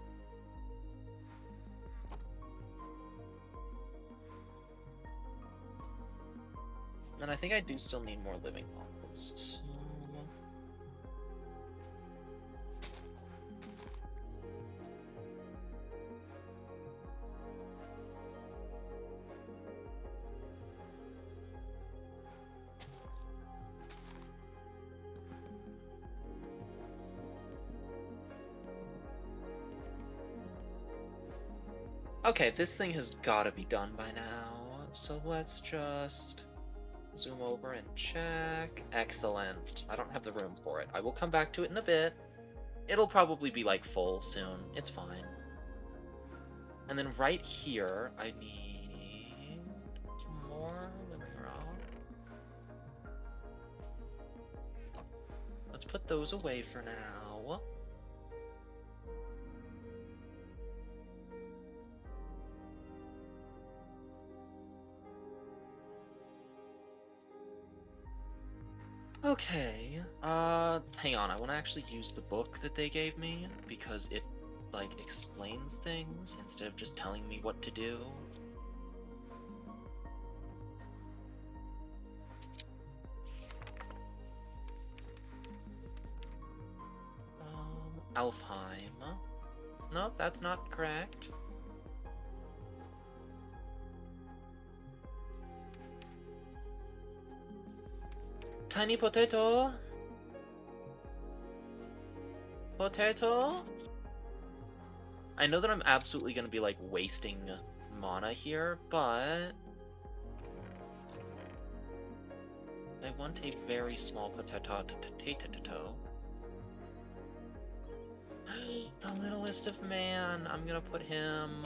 S1: And I think I do still need more living mods. So... Okay, this thing has got to be done by now. So let's just zoom over and check. Excellent. I don't have the room for it. I will come back to it in a bit. It'll probably be like full soon. It's fine. And then right here, I need more living rock. Let's put those away for now. Okay, hang on, I want to actually use the book that they gave me, because it, like, explains things instead of just telling me what to do. Alfheim. Nope, that's not correct. Tiny potato? Potato? I know that I'm absolutely going to be, like, wasting mana here, but... I want a very small potato. The littlest of man. I'm gonna put him...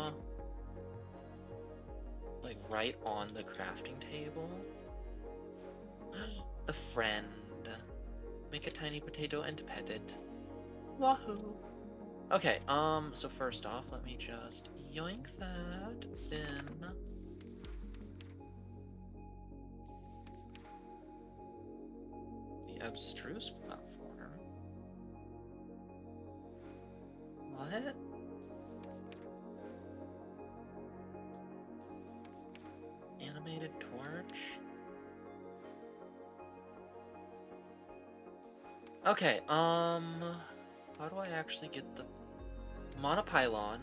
S1: like, right on the crafting table. The friend. Make a tiny potato and pet it. Wahoo! Okay, so first off, let me just yoink that, then... the abstruse platform. What? Animated torch? Okay, how do I actually get the monopylon?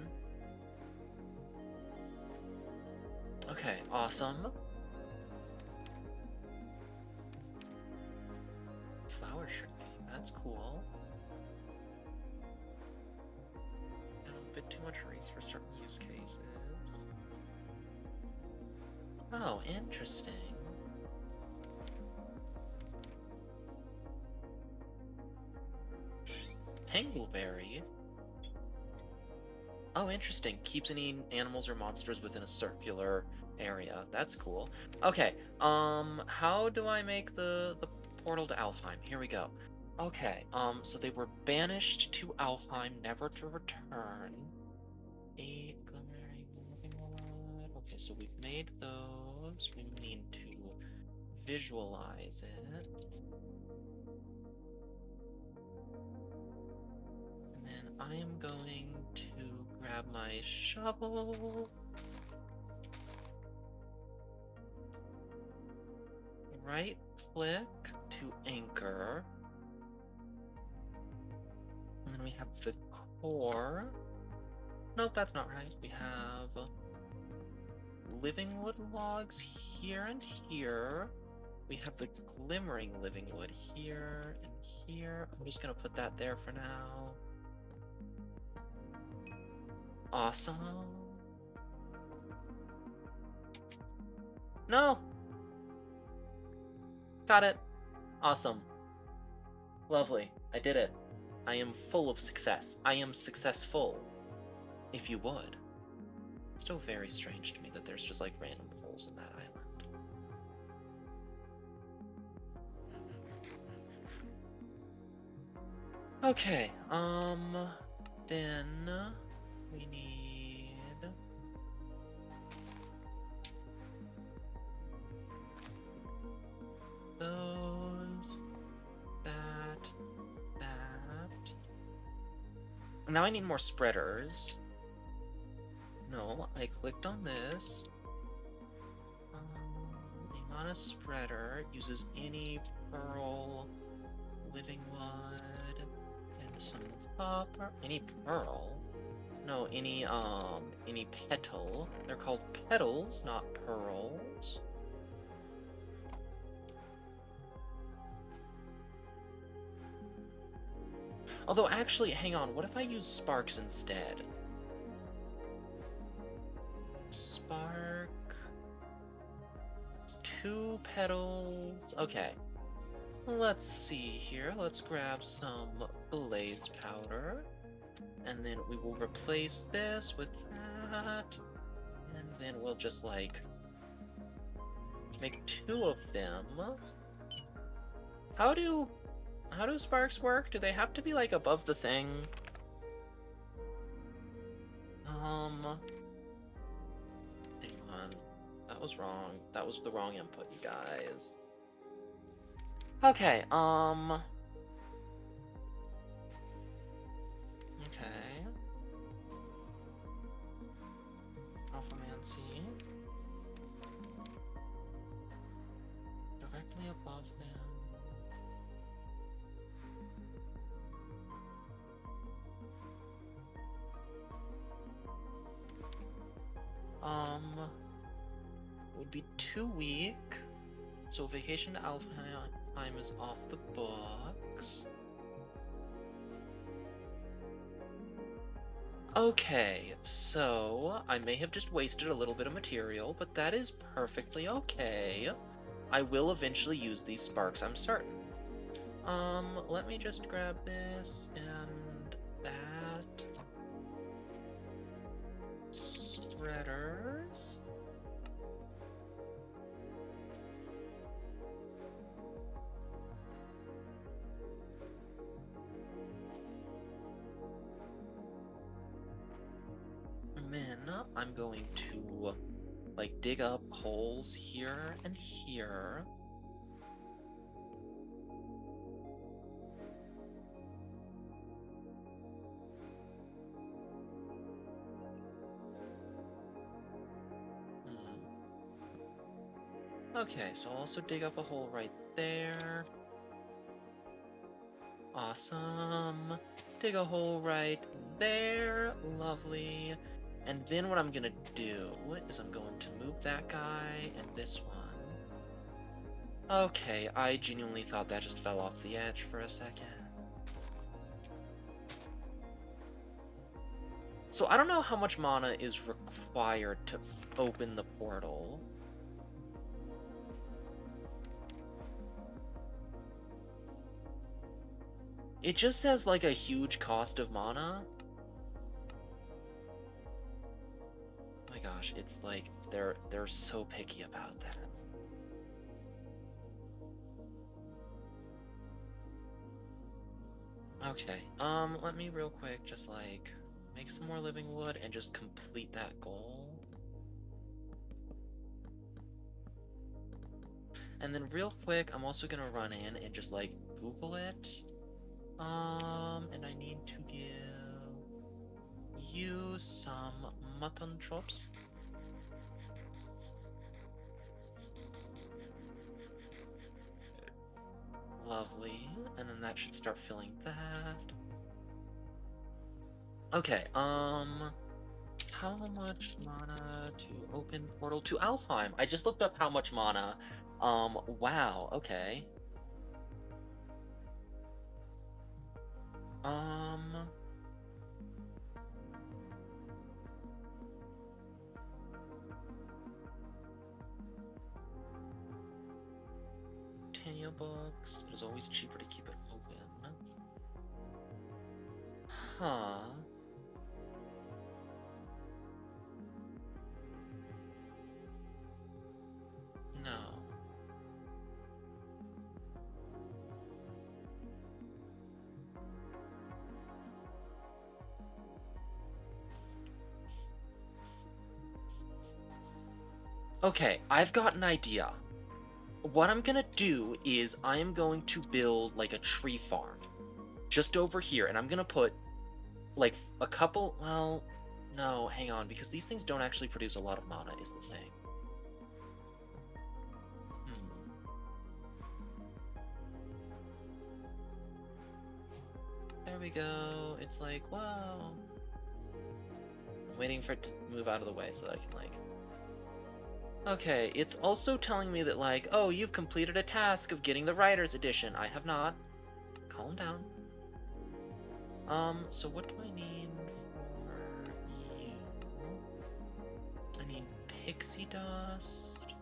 S1: Okay, awesome. Flower shrinking, that's cool. And a bit too much race for certain use cases. Oh, interesting. Tangleberry? Oh, interesting. Keeps any animals or monsters within a circular area. That's cool. Okay, how do I make the portal to Alfheim? Here we go. Okay, so they were banished to Alfheim, never to return. A glimmering living wood. Okay, so we've made those. We need to visualize it. And then I am going to grab my shovel. Right click to anchor. And then we have the core. Nope, that's not right. We have living wood logs here and here. We have the glimmering living wood here and here. I'm just gonna put that there for now. Awesome. No! Got it. Awesome. Lovely. I did it. I am full of success. I am successful. If you would. Still very strange to me that there's just like random holes in that island. Okay, then we need those, that. Now I need more spreaders. No, I clicked on this. The mana spreader uses any pearl, living wood, and some copper. Any pearl? No, any petal. They're called petals, not pearls. Although, actually, hang on. What if I use sparks instead? Spark. It's 2 petals. Okay. Let's see here. Let's grab some blaze powder. And then we will replace this with that. And then we'll just, like, make 2 of them. How do sparks work? Do they have to be, like, above the thing? Hang on. That was wrong. That was the wrong input, you guys. Okay, okay. Alphamancy. Directly above them. It would be too weak. So Vacation to Alfheim is off the books. Okay, so I may have just wasted a little bit of material, but that is perfectly okay. I will eventually use these sparks, I'm certain. Let me just grab this and that. Spreaders. And then I'm going to, like, dig up holes here and here. Okay, so I'll also dig up a hole right there. Awesome. Dig a hole right there. Lovely. And then what I'm gonna do is I'm going to move that guy and this one. Okay, I genuinely thought that just fell off the edge for a second. So I don't know how much mana is required to open the portal. It just says, like, a huge cost of mana. Oh my gosh, it's like, they're so picky about that. Okay, let me real quick just, like, make some more living wood and just complete that goal. And then real quick, I'm also gonna run in and just, like, Google it. And I need to give you some mutton chops. Lovely. And then that should start filling that. Okay, how much mana to open portal to Alfheim? I just looked up how much mana. Wow, okay. audiobooks. It is always cheaper to keep it open. Huh. No. Okay, I've got an idea. What I'm gonna do is I am going to build like a tree farm just over here, and I'm gonna put like a couple, well, no, hang on, because these things don't actually produce a lot of mana is the thing. There we go. It's like, wow. I'm waiting for it to move out of the way so that I can like... Okay, it's also telling me that like, oh, you've completed a task of getting the Writer's Edition. I have not. Calm down. So what do I need for you? I need Pixie Dust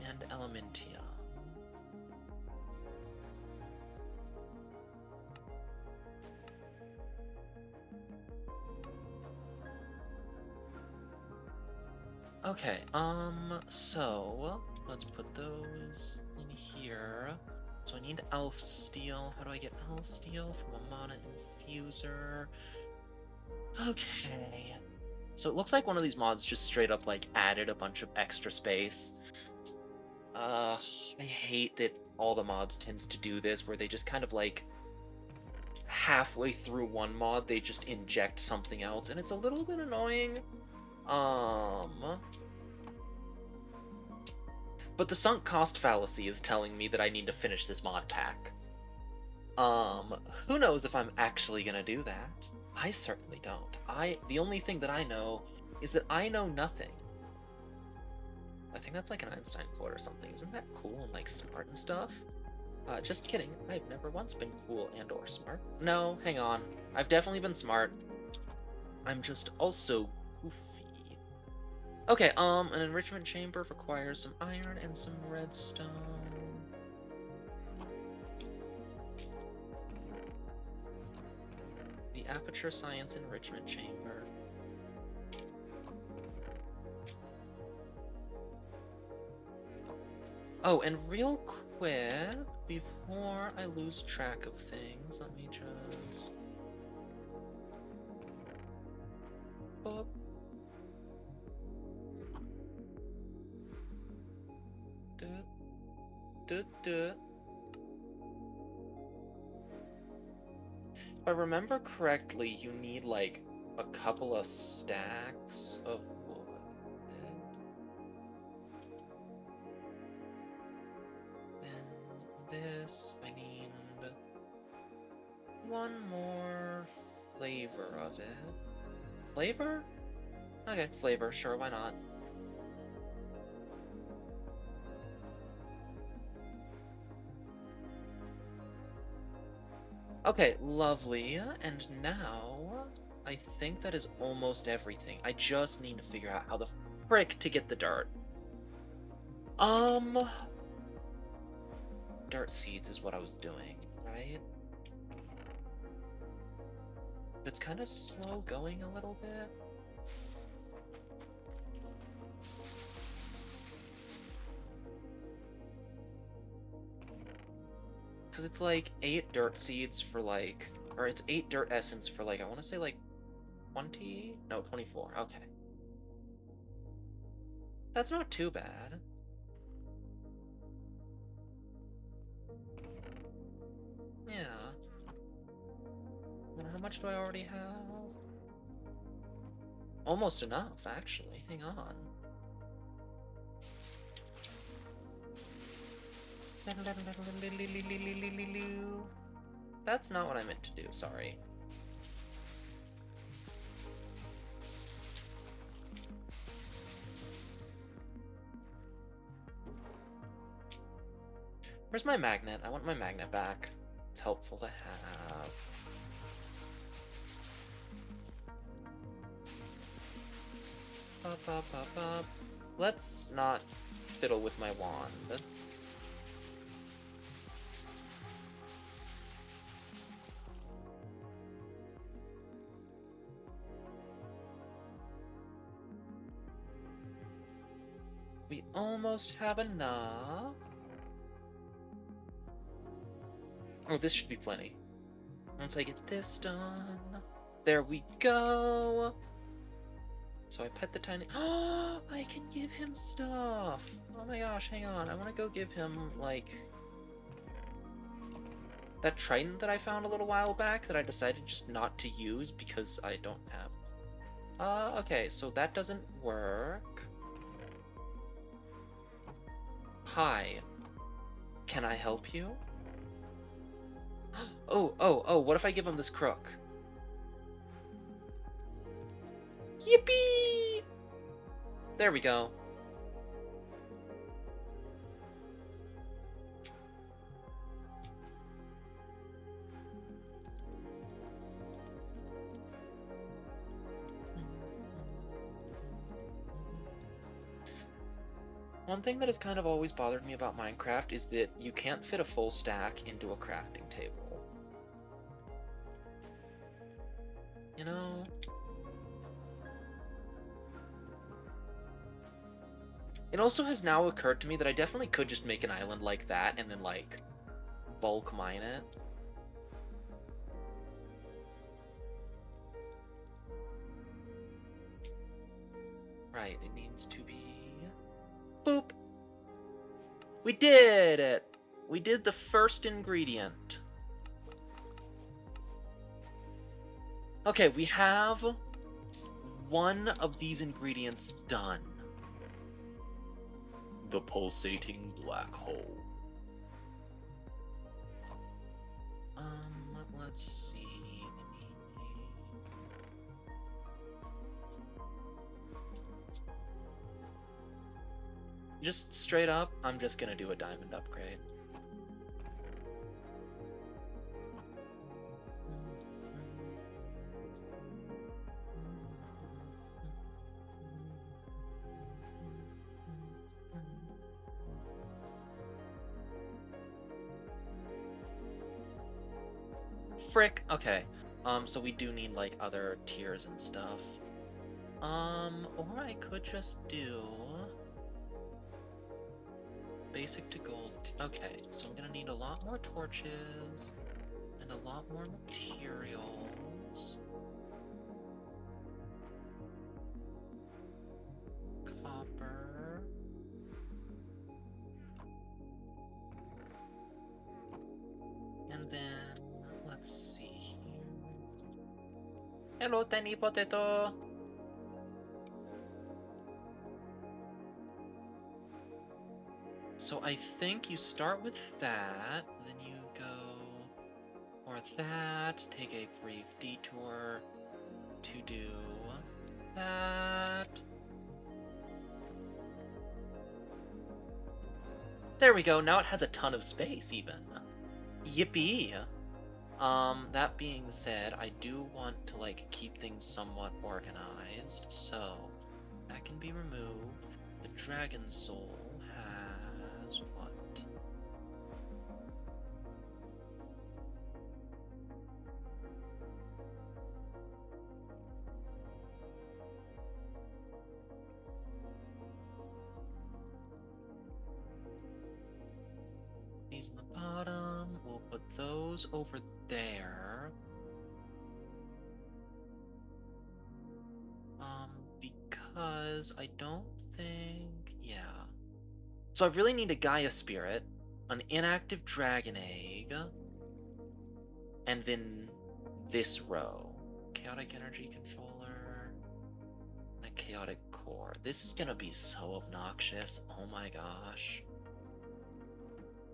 S1: and Elementium. Okay, so let's put those in here. So I need Elf Steel. How do I get Elf Steel? From a Mana Infuser. Okay. So it looks like one of these mods just straight up like added a bunch of extra space. I hate that all the mods tends to do this, where they just kind of like halfway through one mod they just inject something else, and it's a little bit annoying. But the sunk cost fallacy is telling me that I need to finish this mod pack. Who knows if I'm actually gonna do that? I certainly don't. The only thing that I know is that I know nothing. I think that's like an Einstein quote or something. Isn't that cool and like smart and stuff? Just kidding. I've never once been cool and or smart. No, hang on. I've definitely been smart. I'm just also goofy. Okay, an enrichment chamber requires some iron and some redstone. The Aperture Science Enrichment Chamber. Oh, and real quick, before I lose track of things, let me just... Boop. If I remember correctly, you need like a couple of stacks of wood. Then this, I need one more flavor of it. Flavor? Okay, flavor, sure, why not? Okay, lovely. And now, I think that is almost everything. I just need to figure out how the frick to get the dirt. Dirt seeds is what I was doing, right? It's kind of slow going a little bit. Because it's like 8 dirt seeds for like, or it's 8 dirt essence for like, I want to say like 20? No, 24. Okay. That's not too bad. Yeah. How much do I already have? Almost enough, actually. Hang on. That's not what I meant to do, sorry. Where's my magnet? I want my magnet back. It's helpful to have. Up, up, up, up. Let's not fiddle with my wand. We almost have enough. Oh, this should be plenty. Once I get this done. There we go. So I pet the tiny... Oh, I can give him stuff. Oh my gosh, hang on. I want to go give him, like... that trident that I found a little while back that I decided just not to use because I don't have... okay, so that doesn't work. Hi. Can I help you? Oh, what if I give him this crook? Yippee! There we go. One thing that has kind of always bothered me about Minecraft is that you can't fit a full stack into a crafting table. You know? It also has now occurred to me that I definitely could just make an island like that and then, like, bulk mine it. Right, it needs to be... Boop! We did it! We did the first ingredient. Okay, we have one of these ingredients done. The pulsating black hole. Let's see. Just straight up, I'm just gonna do a diamond upgrade. Frick. Okay. So we do need, like, other tiers and stuff. Or I could just do... basic to gold. Okay, so I'm gonna need a lot more torches and a lot more materials. Copper. And then, let's see here. Hello, tiny potato! So I think you start with that, then you go for that, take a brief detour to do that. There we go, now it has a ton of space even. Yippee! That being said, I do want to, like, keep things somewhat organized, so that can be removed. The dragon soul has what? These in the bottom. We'll put those over there. Because I don't think... yeah. So I really need a Gaia Spirit, an inactive Dragon Egg, and then this row. Chaotic Energy Controller, and a Chaotic Core. This is gonna be so obnoxious. Oh my gosh.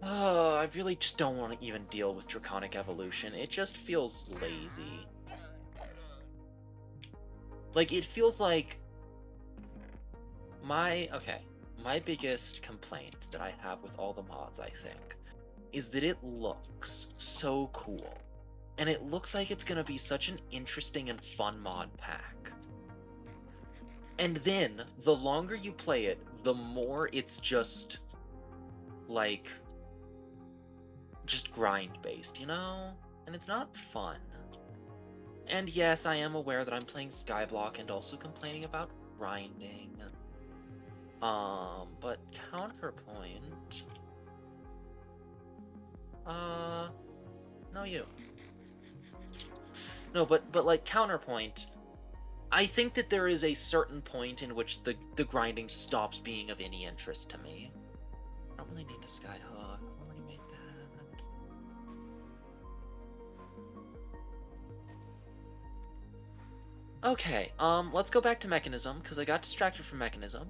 S1: Oh, I really just don't want to even deal with Draconic Evolution. It just feels lazy. Like, it feels like... my biggest complaint that I have with all the mods, I think, is that it looks so cool. And it looks like it's gonna be such an interesting and fun mod pack. And then, the longer you play it, the more it's just, like, just grind-based, you know? And it's not fun. And yes, I am aware that I'm playing Skyblock and also complaining about grinding. But counterpoint. No, you. No, but like counterpoint. I think that there is a certain point in which the grinding stops being of any interest to me. I don't really need a skyhook. I already made that. Okay, let's go back to Mekanism, because I got distracted from Mekanism.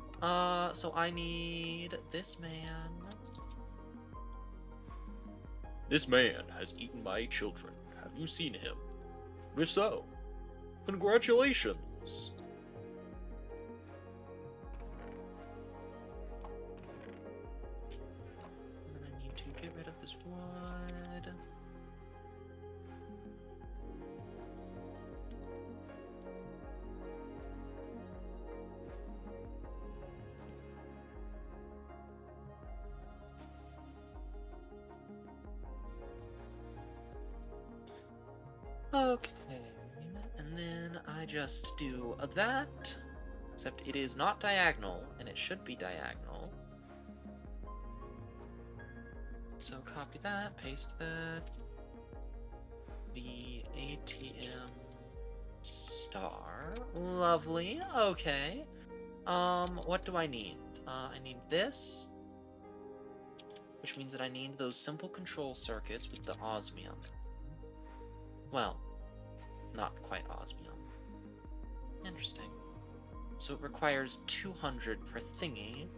S1: So I need this man. This man has eaten my children. Have you seen him? If so, congratulations. And then I need to get rid of this wood. Okay, and then I just do that, except it is not diagonal, and it should be diagonal. So copy that, paste that. The ATM Star. Lovely, okay. What do I need? I need this, which means that I need those simple control circuits with the osmium. Well, not quite osmium. Interesting. So it requires 200 per thingy.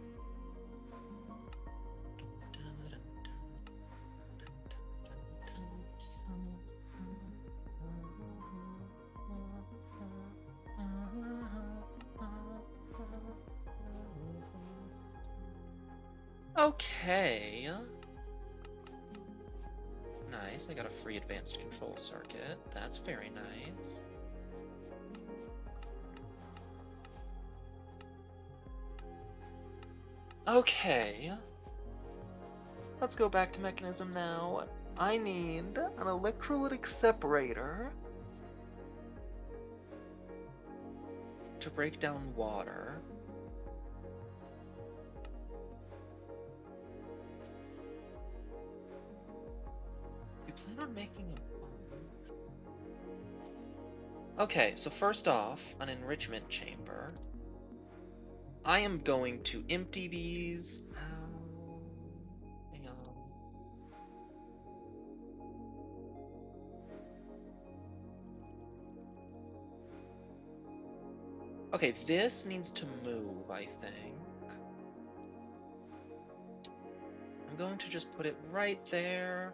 S1: Okay. Nice, I got a free advanced control circuit. That's very nice. Okay. Let's go back to Mekanism now. I need an electrolytic separator to break down water. You plan on making a bomb? Okay, so first off, an enrichment chamber. I am going to empty these. Hang on. Okay, this needs to move, I think. I'm going to just put it right there.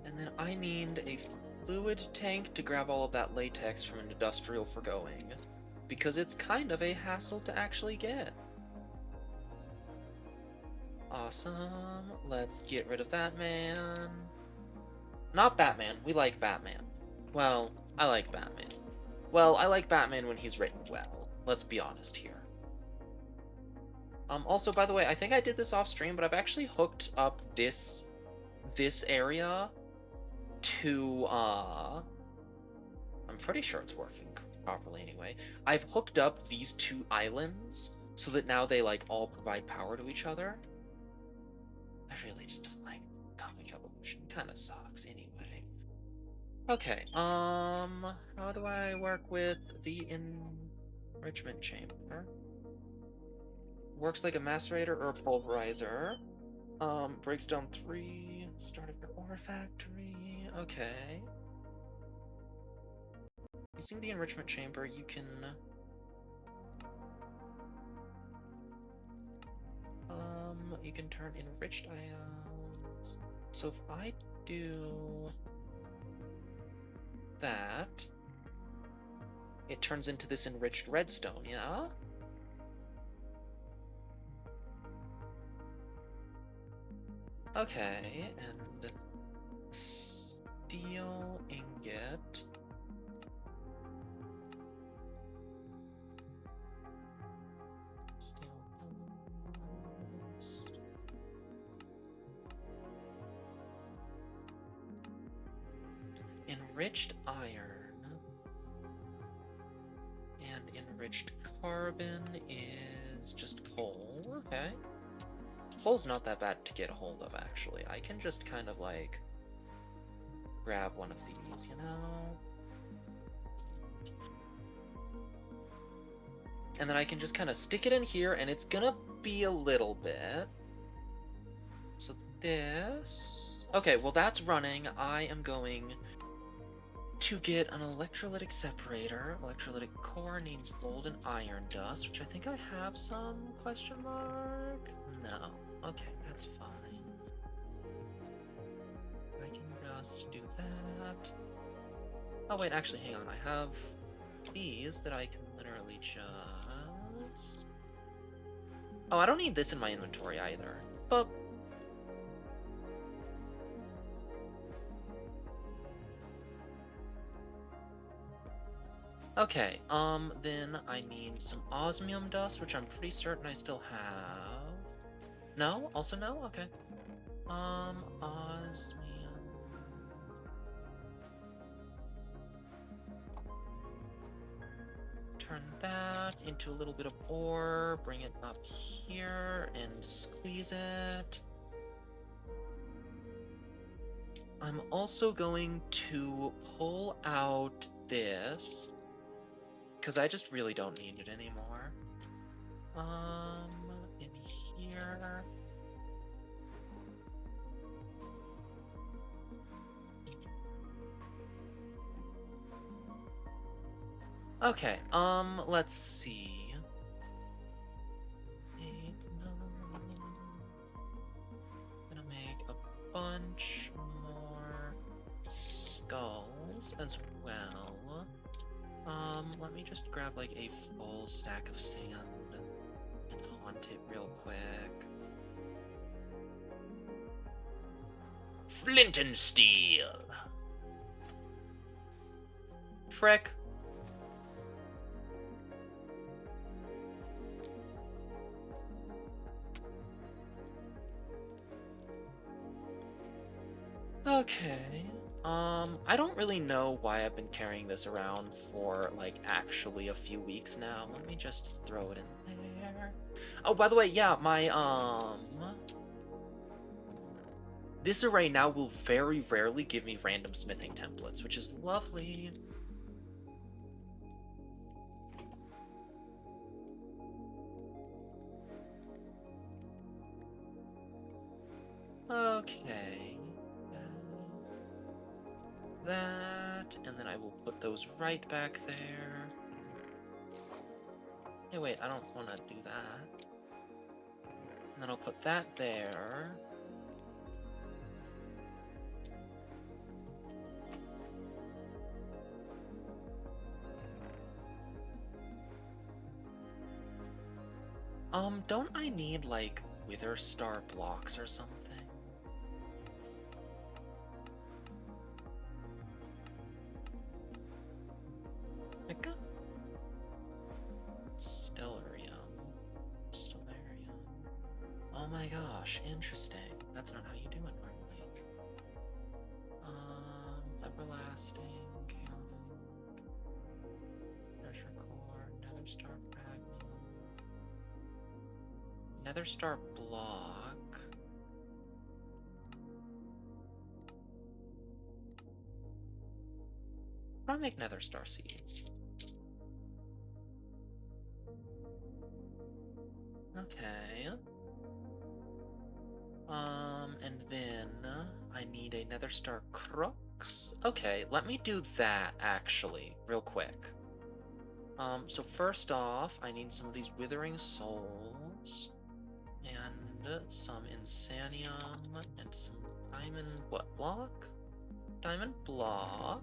S1: And then I need a fluid tank to grab all of that latex from an industrial forgoing, because it's kind of a hassle to actually get. Awesome. Let's get rid of that man. Not Batman. We like Batman. Well, I like Batman. Well, I like Batman when he's written well. Let's be honest here. Also, by the way, I think I did this off stream, but I've actually hooked up this area to, I'm pretty sure it's working properly anyway. I've hooked up these two islands so that now they, like, all provide power to each other. I really just don't like comic evolution. Kind of sucks anyway. Okay, how do I work with the enrichment chamber? Works like a macerator or a pulverizer. Breaks down 3, start of your ore factory. Okay. Using the enrichment chamber, you can turn enriched items. So if I do that, it turns into this enriched redstone, yeah? Okay, and steel ingot. Steel dust. enriched iron and enriched carbon is just coal. Okay. Coal's not that bad to get a hold of, actually. I can just kind of, like, grab one of these, you know? And then I can just kind of stick it in here, and it's gonna be a little bit. So this... Okay, well that's running. I am going to get an electrolytic separator. Electrolytic core needs gold and iron dust, which I think I have some, question mark? No. Okay, that's fine. I can just do that. Oh wait, actually, hang on. I have these that I can literally just... Oh, I don't need this in my inventory either. But... Okay, then I need some osmium dust, which I'm pretty certain I still have. No? Also no? Okay. Osmium... Turn that into a little bit of ore, bring it up here, and squeeze it. I'm also going to pull out this, because I just really don't need it anymore. In here. Okay, let's see. 8, 9. Gonna make a bunch more skulls as well. Let me just grab like a full stack of sand and haunt it real quick. Flint and steel. Frick. Okay. I don't really know why I've been carrying this around for, like, actually a few weeks now. Let me just throw it in there. Oh, by the way, yeah, my, this array now will very rarely give me random smithing templates, which is lovely. Okay. That, and then I will put those right back there. Hey, wait, I don't want to do that. And then I'll put that there. Don't I need, like, Wither Star blocks or something? Stellarium. Oh my gosh, interesting. That's not how you do it normally. Everlasting, counting, treasure core, nether star fragment, nether star block. I'll make nether star seeds. Okay. And then I need a nether star crux. Okay, let me do that actually, real quick. So first off, I need some of these withering souls, and some insanium, and some diamond, what, block? Diamond block.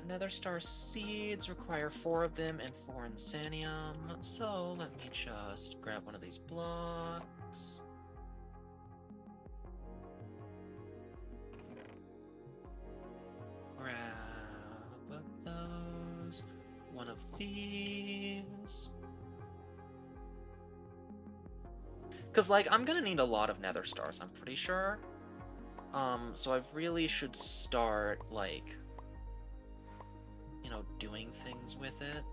S1: Nether star seeds require 4 of them and 4 insanium. So let me just grab one of these blocks. Grab those. of these. Because, like, I'm gonna need a lot of nether stars, I'm pretty sure. So I really should start, like, you know, doing things with it.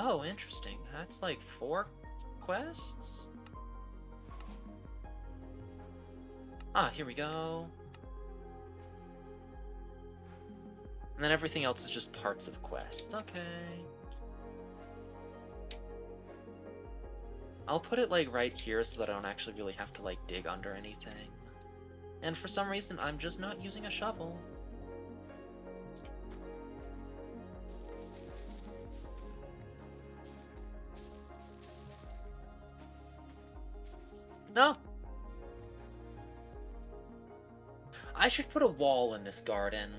S1: Oh, interesting. That's like 4 quests? Ah, here we go. And then everything else is just parts of quests. Okay. I'll put it, like, right here so that I don't actually really have to, like, dig under anything. And for some reason, I'm just not using a shovel. No! I should put a wall in this garden.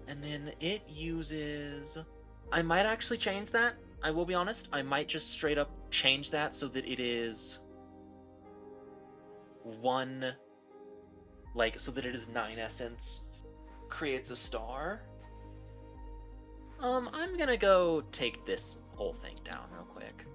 S1: And then it uses... I might actually change that. I will be honest. I might just straight up change that so that it is... 1... Like, so that it is 9 essence. Creates a star. I'm gonna go take this whole thing down real quick.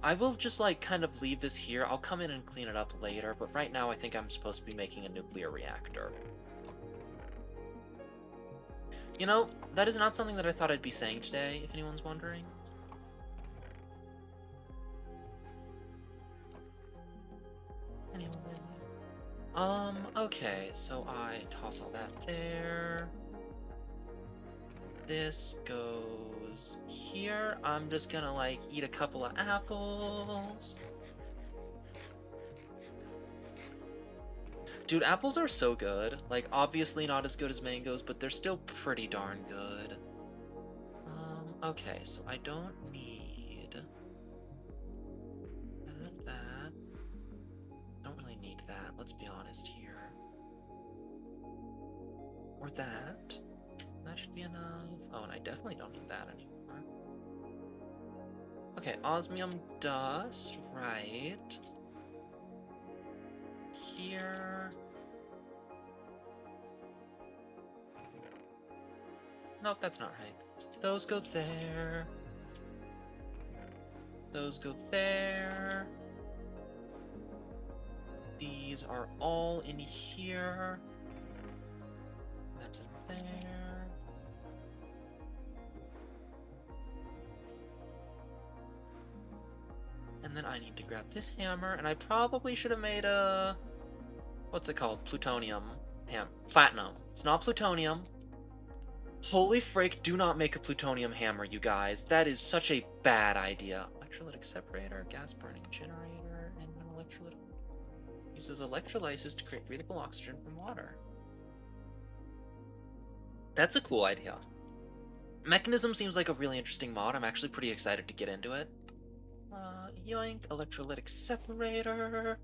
S1: I will just, like, kind of leave this here. I'll come in and clean it up later, but right now I think I'm supposed to be making a nuclear reactor. You know, that is not something that I thought I'd be saying today, if anyone's wondering. Anyway. Okay, so I toss all that there. This goes here. I'm just gonna, like, eat a couple of apples. Dude, apples are so good. Like, obviously not as good as mangoes, but they're still pretty darn good. Okay, so I don't need that. Don't really need that, let's be honest here. Or that. That should be enough. Oh, and I definitely don't need that anymore. Okay, osmium dust, right. Here. Nope, that's not right. Those go there. Those go there. These are all in here. That's in there. And then I need to grab this hammer, and I probably should have made a... What's it called? Plutonium. Platinum. It's not plutonium. Holy frick, do not make a plutonium hammer, you guys. That is such a bad idea. Electrolytic separator, gas burning generator, and an electrolytic... Uses electrolysis to create breathable oxygen from water. That's a cool idea. Mekanism seems like a really interesting mod. I'm actually pretty excited to get into it. Yoink, electrolytic separator.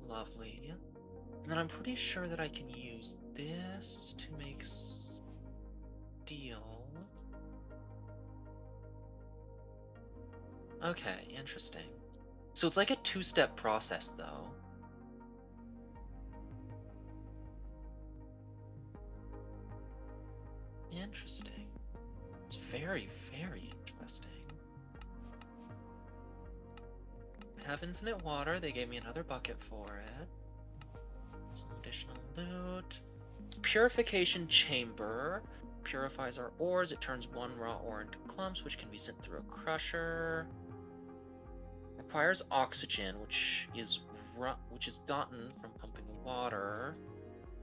S1: Lovely. And then I'm pretty sure that I can use this to make steel. Okay, interesting. So it's like a 2-step process, though. Interesting. It's very, very interesting. I have infinite water. They gave me another bucket for it. Some additional loot. Purification chamber. Purifies our ores. It turns 1 raw ore into clumps, which can be sent through a crusher. Requires oxygen, which is gotten from pumping water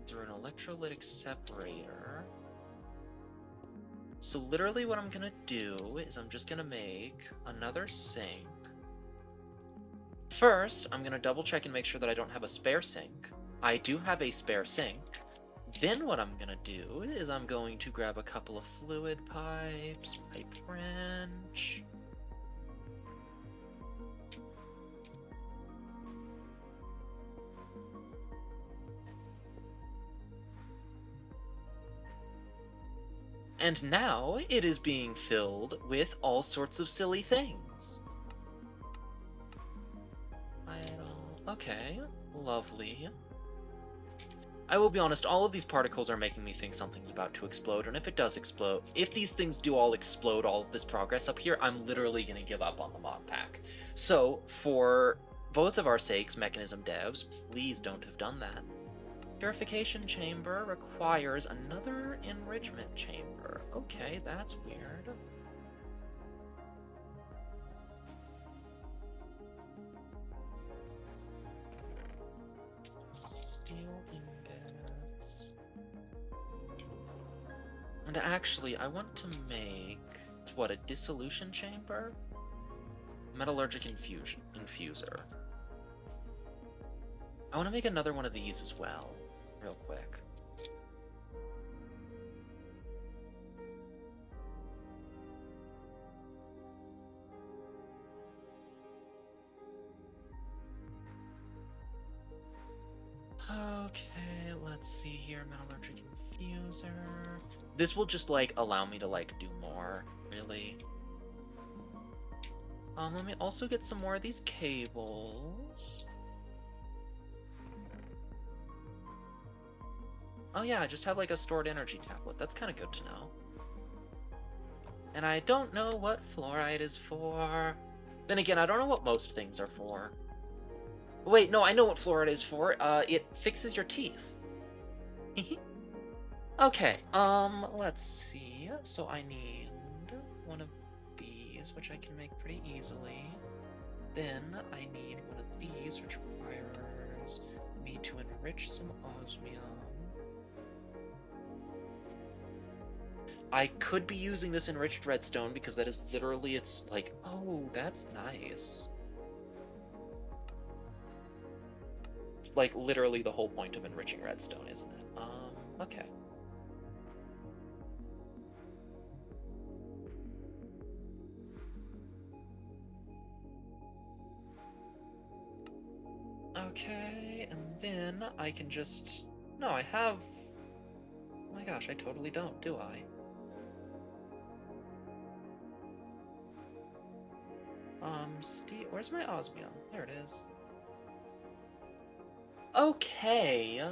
S1: through an electrolytic separator. So literally what I'm gonna do is I'm just gonna make another sink. First, I'm gonna double check and make sure that I don't have a spare sink. I do have a spare sink. Then what I'm gonna do is I'm going to grab a couple of fluid pipes, pipe wrench. And now it is being filled with all sorts of silly things. Okay, lovely. I will be honest, all of these particles are making me think something's about to explode, and if it does explode, if these things do all explode, all of this progress up here, I'm literally gonna give up on the mod pack. So, for both of our sakes, Mekanism devs, please don't have done that. Purification chamber requires another enrichment chamber. Okay, that's weird. Steel ingots. And actually, I want to make, what, a dissolution chamber? Metallurgic infuser. I want to make another one of these as well, real quick. Okay, let's see here, metallurgic infuser. This will just, like, allow me to, like, do more, really. Let me also get some more of these cables. Oh yeah, I just have, like, a stored energy tablet. That's kind of good to know. And I don't know what fluoride is for. Then again, I don't know what most things are for. Wait, no, I know what fluoride is for. It fixes your teeth. Okay, let's see. So I need one of these, which I can make pretty easily. Then I need one of these, which requires me to enrich some osmium. I could be using this enriched redstone because that is literally, it's like, oh, that's nice. Like, literally the whole point of enriching redstone, isn't it? Okay. Okay, and then I can just... No, I have... Oh my gosh, I totally don't, do I? Steve, where's my osmium? There it is. Okay.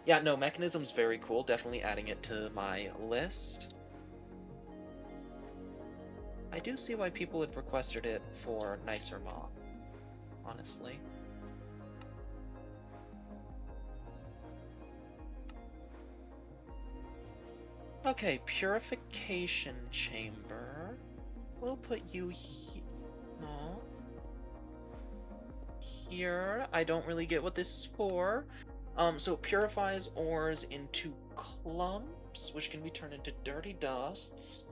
S1: Yeah, no, Mekanism's very cool. Definitely adding it to my list. I do see why people had requested it for nicer mod, honestly. Okay, purification chamber. We'll put you here. No. Here. I don't really get what this is for. So it purifies ores into clumps, which can be turned into dirty dusts,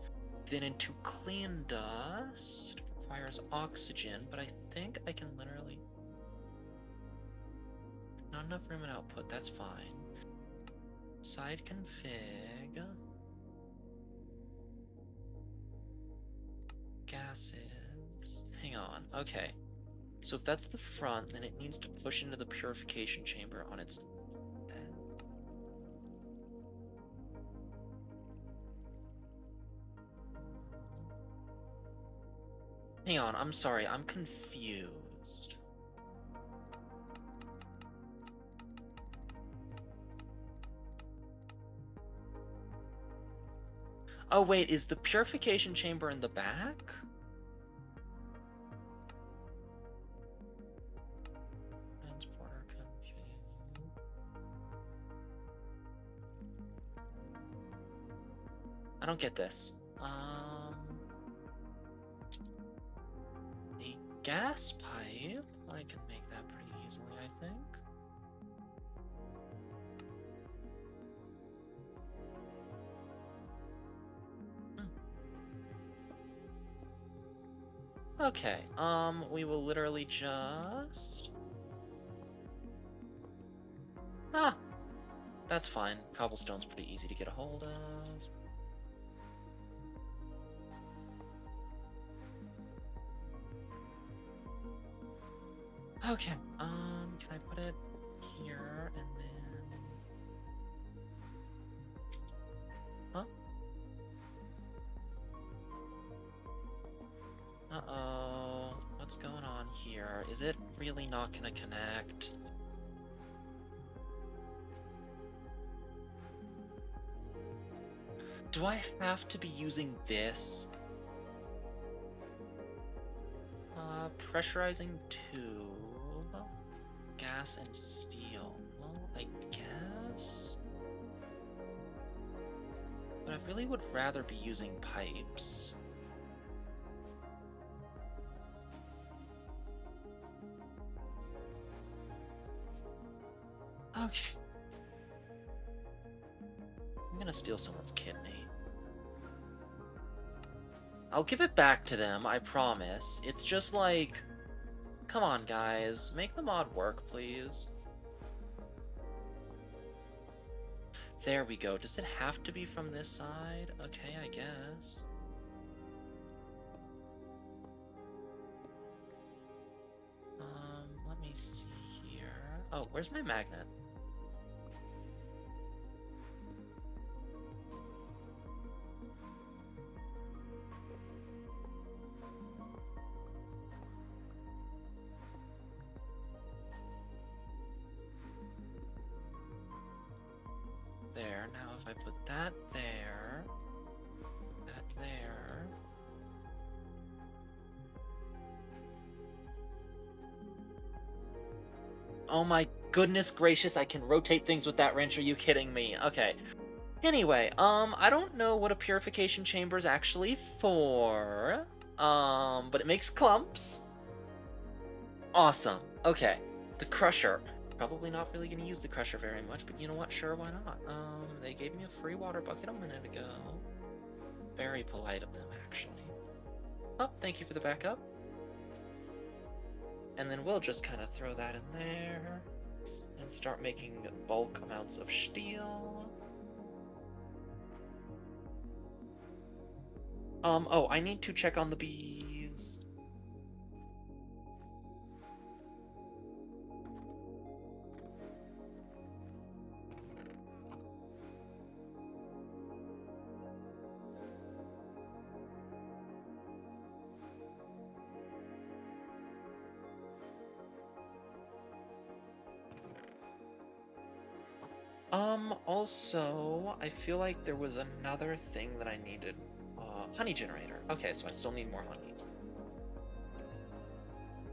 S1: then into clean dust. Requires oxygen, but I think I can literally... Not enough room and output, that's fine. Side config. Gases. Hang on, okay. So if that's the front, then it needs to push into the purification chamber on its... Hang on, I'm sorry, I'm confused. Oh wait, is the purification chamber in the back? Transporter config. I don't get this. The gas pipe, I can make that pretty easily, I think. Okay, we will literally just... Ah, that's fine. Cobblestone's pretty easy to get a hold of. Okay, can I put it here and then... Huh? Uh-oh, what's going on here? Is it really not gonna connect? Do I have to be using this? Pressurizing tube, gas and steel. Well, I guess. But I really would rather be using pipes. Okay. I'm gonna steal someone's kidney. I'll give it back to them, I promise. It's just like... Come on, guys. Make the mod work, please. There we go. Does it have to be from this side? Okay, I guess. Let me see here. Oh, where's my magnet? There. Now if I put that there, that there. Oh my goodness gracious, I can rotate things with that wrench, are you kidding me? Okay. Anyway, I don't know what a purification chamber is actually for, but it makes clumps. Awesome. Okay. The crusher. Probably not really gonna use the crusher very much, but you know what? Sure, why not? They gave me a free water bucket a minute ago. Very polite of them, actually. Oh, thank you for the backup. And then we'll just kind of throw that in there and start making bulk amounts of steel. Oh, I need to check on the bees. Also, I feel like there was another thing that I needed. Honey generator. Okay, so I still need more honey.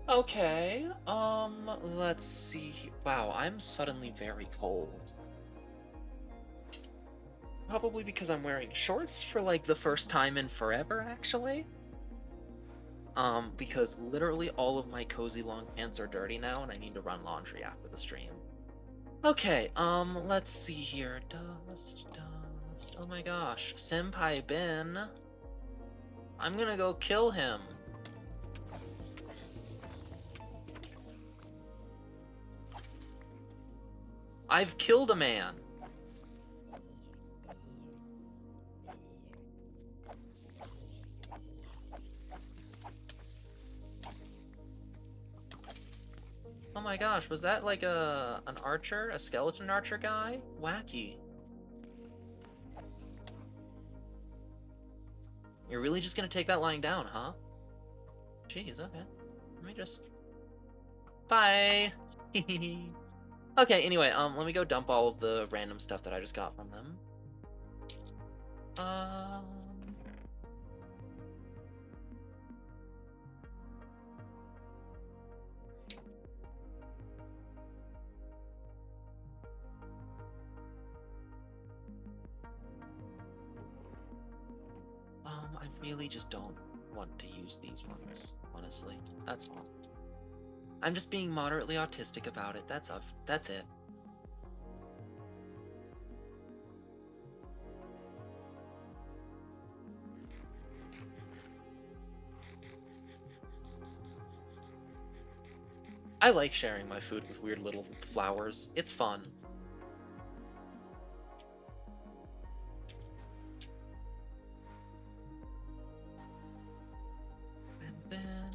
S1: Okay, let's see. Wow, I'm suddenly very cold. Probably because I'm wearing shorts for, like, the first time in forever, actually. Because literally all of my cozy long pants are dirty now, and I need to run laundry after the stream. Okay, let's see here. Dust. Oh my gosh. Senpai Ben. I'm gonna go kill him. I've killed a man. Oh my gosh, was that like an archer? A skeleton archer guy? Wacky. You're really just gonna take that lying down, huh? Jeez, okay. Let me just... Bye! Okay, anyway, let me go dump all of the random stuff that I just got from them. I really just don't want to use these ones, honestly. That's all. I'm just being moderately autistic about it. That's it. I like sharing my food with weird little flowers. It's fun. And then,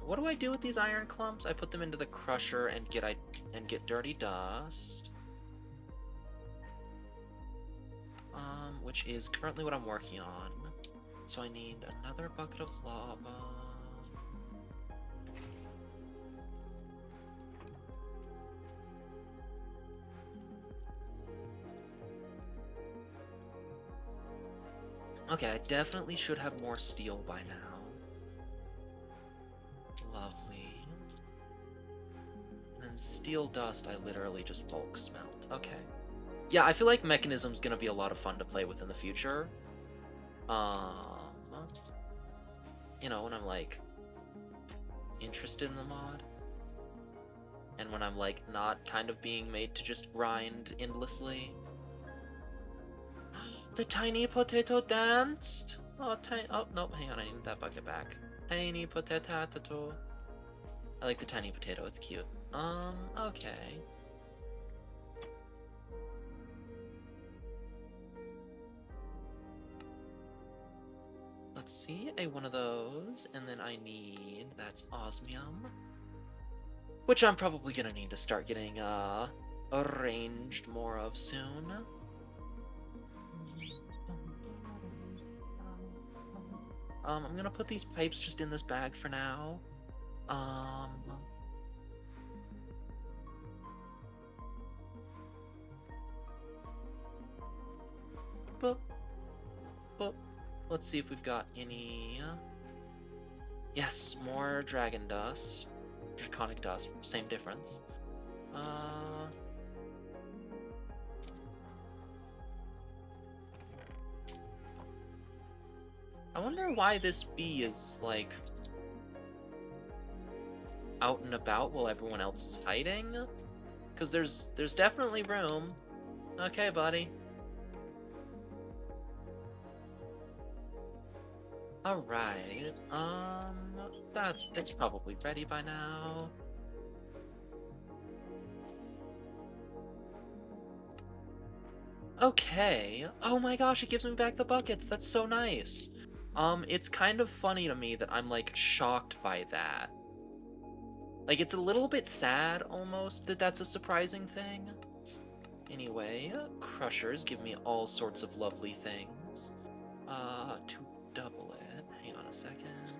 S1: what do I do with these iron clumps? I put them into the crusher and get dirty dust. Which is currently what I'm working on. So I need another bucket of lava. Okay, I definitely should have more steel by now. Lovely. And then steel dust, I literally just bulk smelt. Okay. Yeah, I feel like Mekanism's gonna be a lot of fun to play with in the future. You know, when I'm, like, interested in the mod. And when I'm, like, not kind of being made to just grind endlessly. The tiny potato danced! Oh, no, hang on, I need that bucket back. Tiny potato. I like the tiny potato, it's cute. Okay. Let's see, one of those, and then I need, that's osmium. Which I'm probably gonna need to start getting, arranged more of soon. I'm gonna put these pipes just in this bag for now. Let's see if we've got any... Yes, more dragon dust. Draconic dust, same difference. I wonder why this bee is, like, out and about while everyone else is hiding? Because there's definitely room. Okay, buddy. Alright, that's probably ready by now. Okay. Oh my gosh, it gives me back the buckets. That's so nice. It's kind of funny to me that I'm, like, shocked by that. Like, it's a little bit sad, almost, that that's a surprising thing. Anyway, crushers give me all sorts of lovely things. To double it, hang on a second.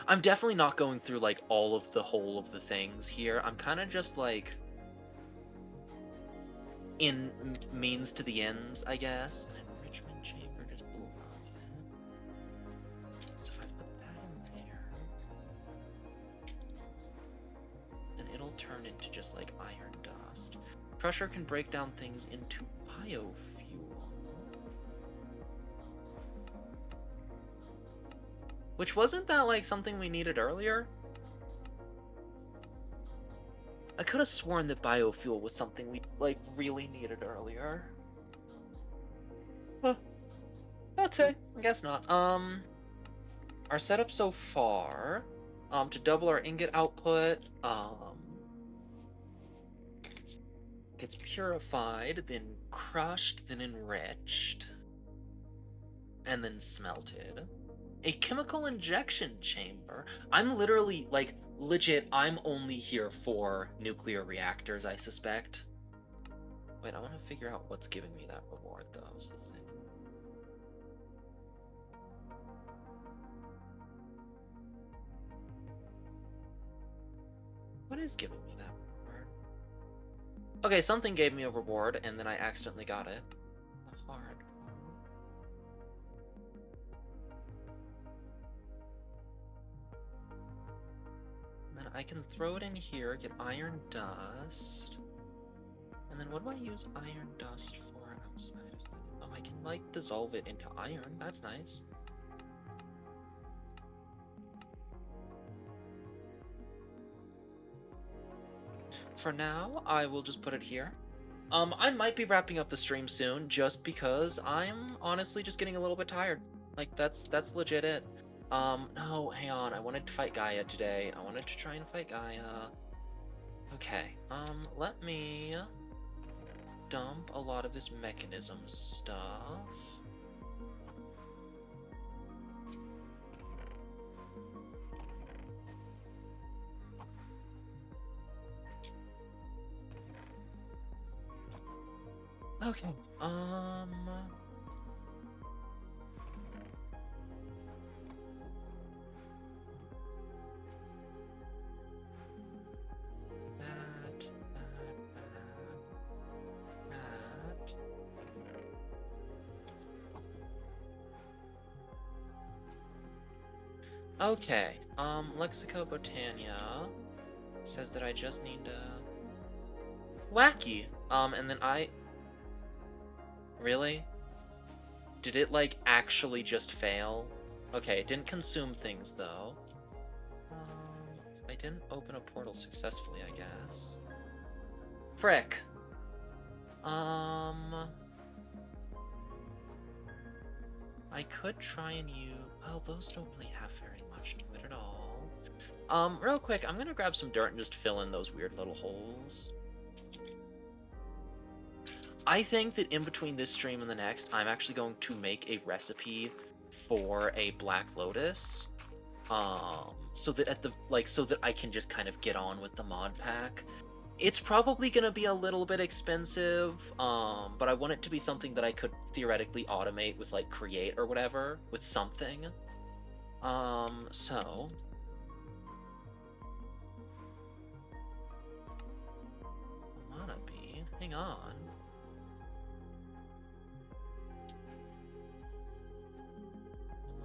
S1: I'm definitely not going through, like, all of the whole of the things here. I'm kind of just, like, in means to the ends, I guess. An enrichment chamber just blew up. So if I put that in there, then it'll turn into just, like, iron dust. Crusher can break down things into biofuel. Which, wasn't that, like, something we needed earlier? I could have sworn that biofuel was something we, like, really needed earlier. Huh. Okay, I guess not. Our setup so far, to double our ingot output, gets purified, then crushed, then enriched, and then smelted. A chemical injection chamber. I'm literally, like, legit, I'm only here for nuclear reactors, I suspect. Wait, I want to figure out what's giving me that reward, though, is the thing. What is giving me that reward? Okay, something gave me a reward, and then I accidentally got it. Hard. I can throw it in here, get iron dust. And then what do I use iron dust for outside of the... Oh, I can, like, dissolve it into iron. That's nice. For now, I will just put it here. I might be wrapping up the stream soon, just because I'm honestly just getting a little bit tired. Like, that's legit it. No, hang on. I wanted to fight Gaia today. I wanted to try and fight Gaia. Okay, let me dump a lot of this Mekanism stuff. Okay, that. Okay, Lexico Botania says that I just need to... Wacky! And then Really? Did it, like, actually just fail? Okay, it didn't consume things, though. I didn't open a portal successfully, I guess. Frick! I could try and use... Well, those don't really have very much to it at all. Real quick, I'm gonna grab some dirt and just fill in those weird little holes. I think that in between this stream and the next, I'm actually going to make a recipe for a Black Lotus. So that I can just kind of get on with the mod pack. It's probably gonna be a little bit expensive, but I want it to be something that I could theoretically automate with, like, Create or whatever, with something. So... Mana Bee, hang on.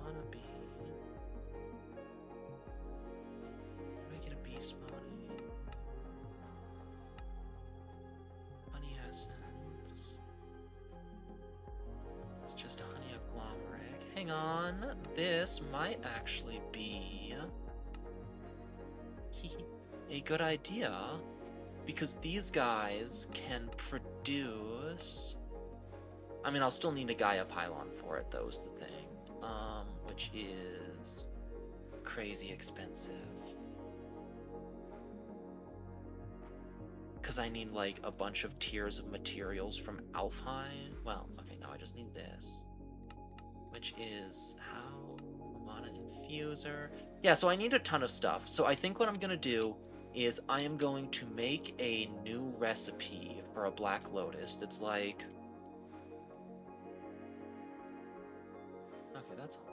S1: Mana Bee. How do I get a bee spotty? Honey essence. It's just honey agglomeratic. Hang on, this might actually be a good idea, because these guys can produce... I mean, I'll still need a Gaia pylon for it, though, is the thing. Which is crazy expensive. Because I need, like, a bunch of tiers of materials from Alfheim. Well, okay, no, I just need this. Which is how... Mana Infuser. Yeah, so I need a ton of stuff. So I think what I'm gonna do is I am going to make a new recipe for a Black Lotus that's like... Okay, that's a lot.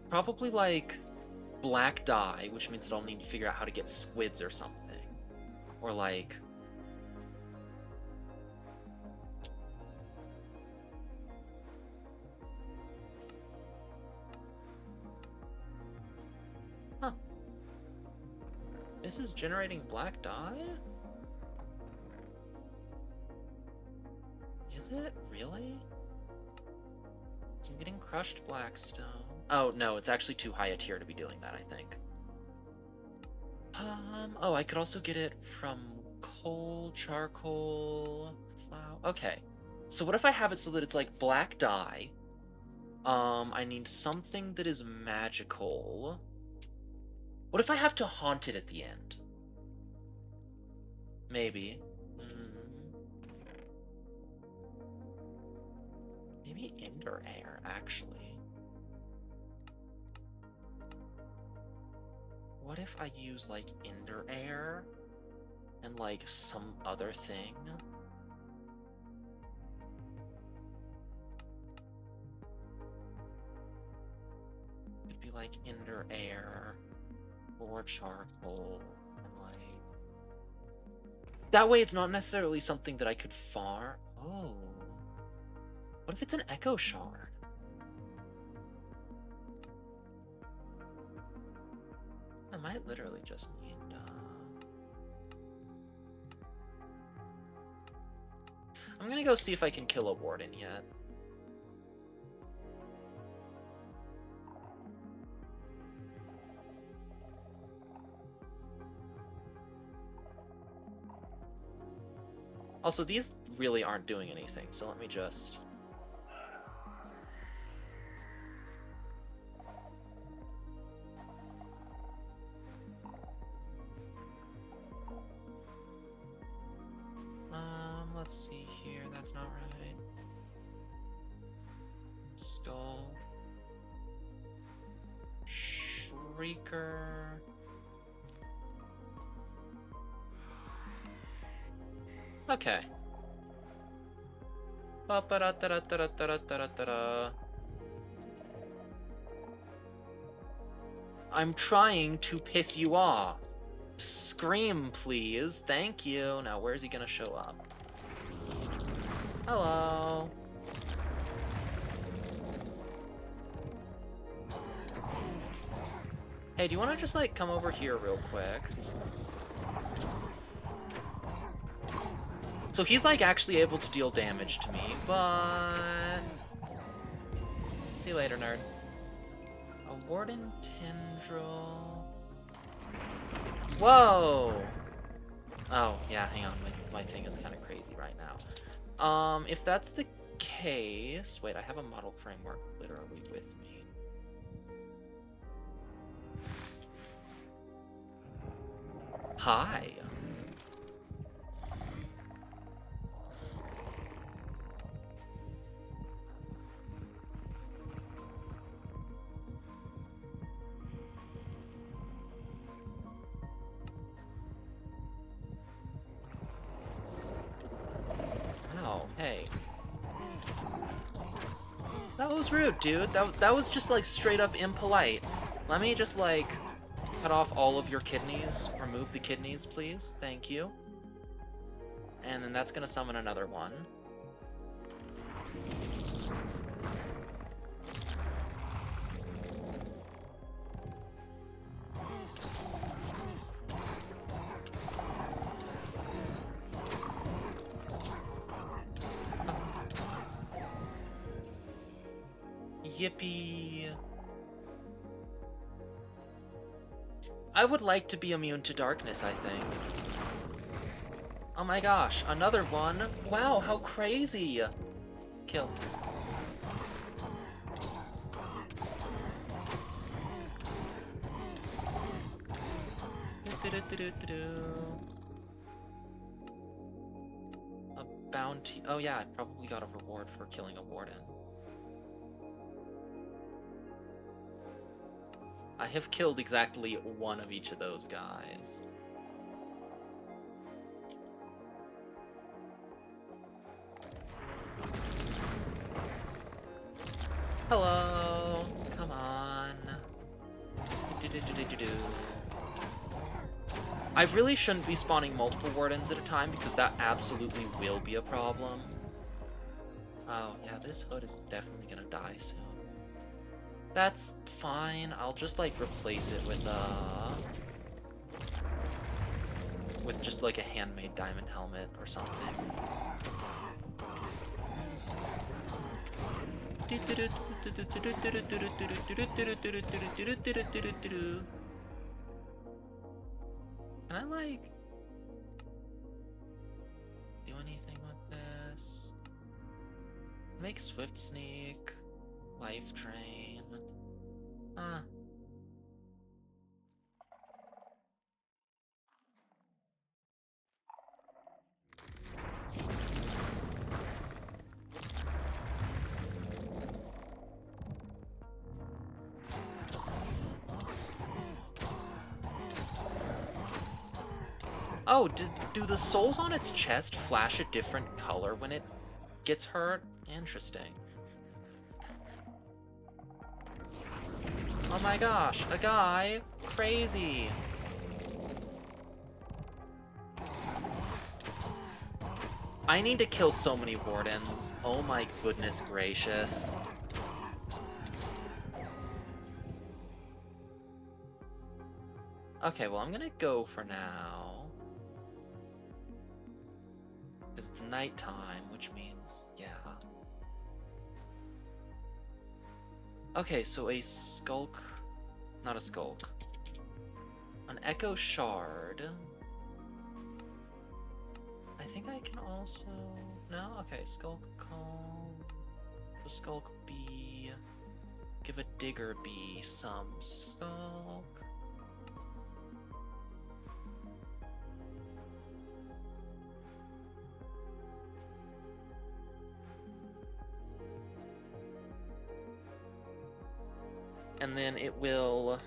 S1: Probably like black dye, which means that I'll need to figure out how to get squids or something. Or like... Huh. This is generating black dye? Is it? Really? So I'm getting crushed blackstone. Oh, no, it's actually too high a tier to be doing that, I think. Oh, I could also get it from coal, charcoal, flour. Okay. So what if I have it so that it's like black dye? I need something that is magical. What if I have to haunt it at the end? Maybe. Maybe Ender Air, actually. What if I use, like, Ender Air and, like, some other thing? It'd be, like, Ender Air or charcoal and, like... That way it's not necessarily something that I could farm. Oh. What if it's an Echo Shard? I might literally just need, I'm gonna go see if I can kill a warden yet. Also, these really aren't doing anything, so let me just... let's see here, that's not right. Skull. Shrieker. Okay. I'm trying to piss you off. Scream, please. Thank you. Now, where's he gonna show up? Hello. Hey, do you want to just, like, come over here real quick? So he's, like, actually able to deal damage to me, but... See you later, nerd. A Warden Tendril... Whoa! Oh, yeah, hang on. My thing is kind of crazy right now. If that's the case... Wait, I have a model framework literally with me. Hi. Oh, hey. That was rude, dude. That was just, like, straight up impolite. Let me just, like, cut off all of your kidneys. Remove the kidneys, please. Thank you. And then that's gonna summon another one. Yippee. I would like to be immune to darkness, I think. Oh my gosh, another one. Wow, how crazy. Kill. A bounty. Oh yeah, I probably got a reward for killing a warden. I have killed exactly one of each of those guys. Hello. Come on. I really shouldn't be spawning multiple wardens at a time because that absolutely will be a problem. Oh, yeah, this hood is definitely gonna die soon. That's fine. I'll just, like, replace it with just, like, a handmade diamond helmet or something. Can I, like, do anything with this? Make Swift Sneak, Life Drain. Oh, do the souls on its chest flash a different color when it gets hurt? Interesting. Oh my gosh, a guy! Crazy! I need to kill so many wardens. Oh my goodness gracious. Okay, well, I'm gonna go for now. Because it's nighttime, which means, yeah. Okay, so a skulk... Not a skulk. An echo shard. I think I can also... No? Okay, Skulk Comb. A Skulk Bee. Give a Digger Bee some Skulk. And then it will...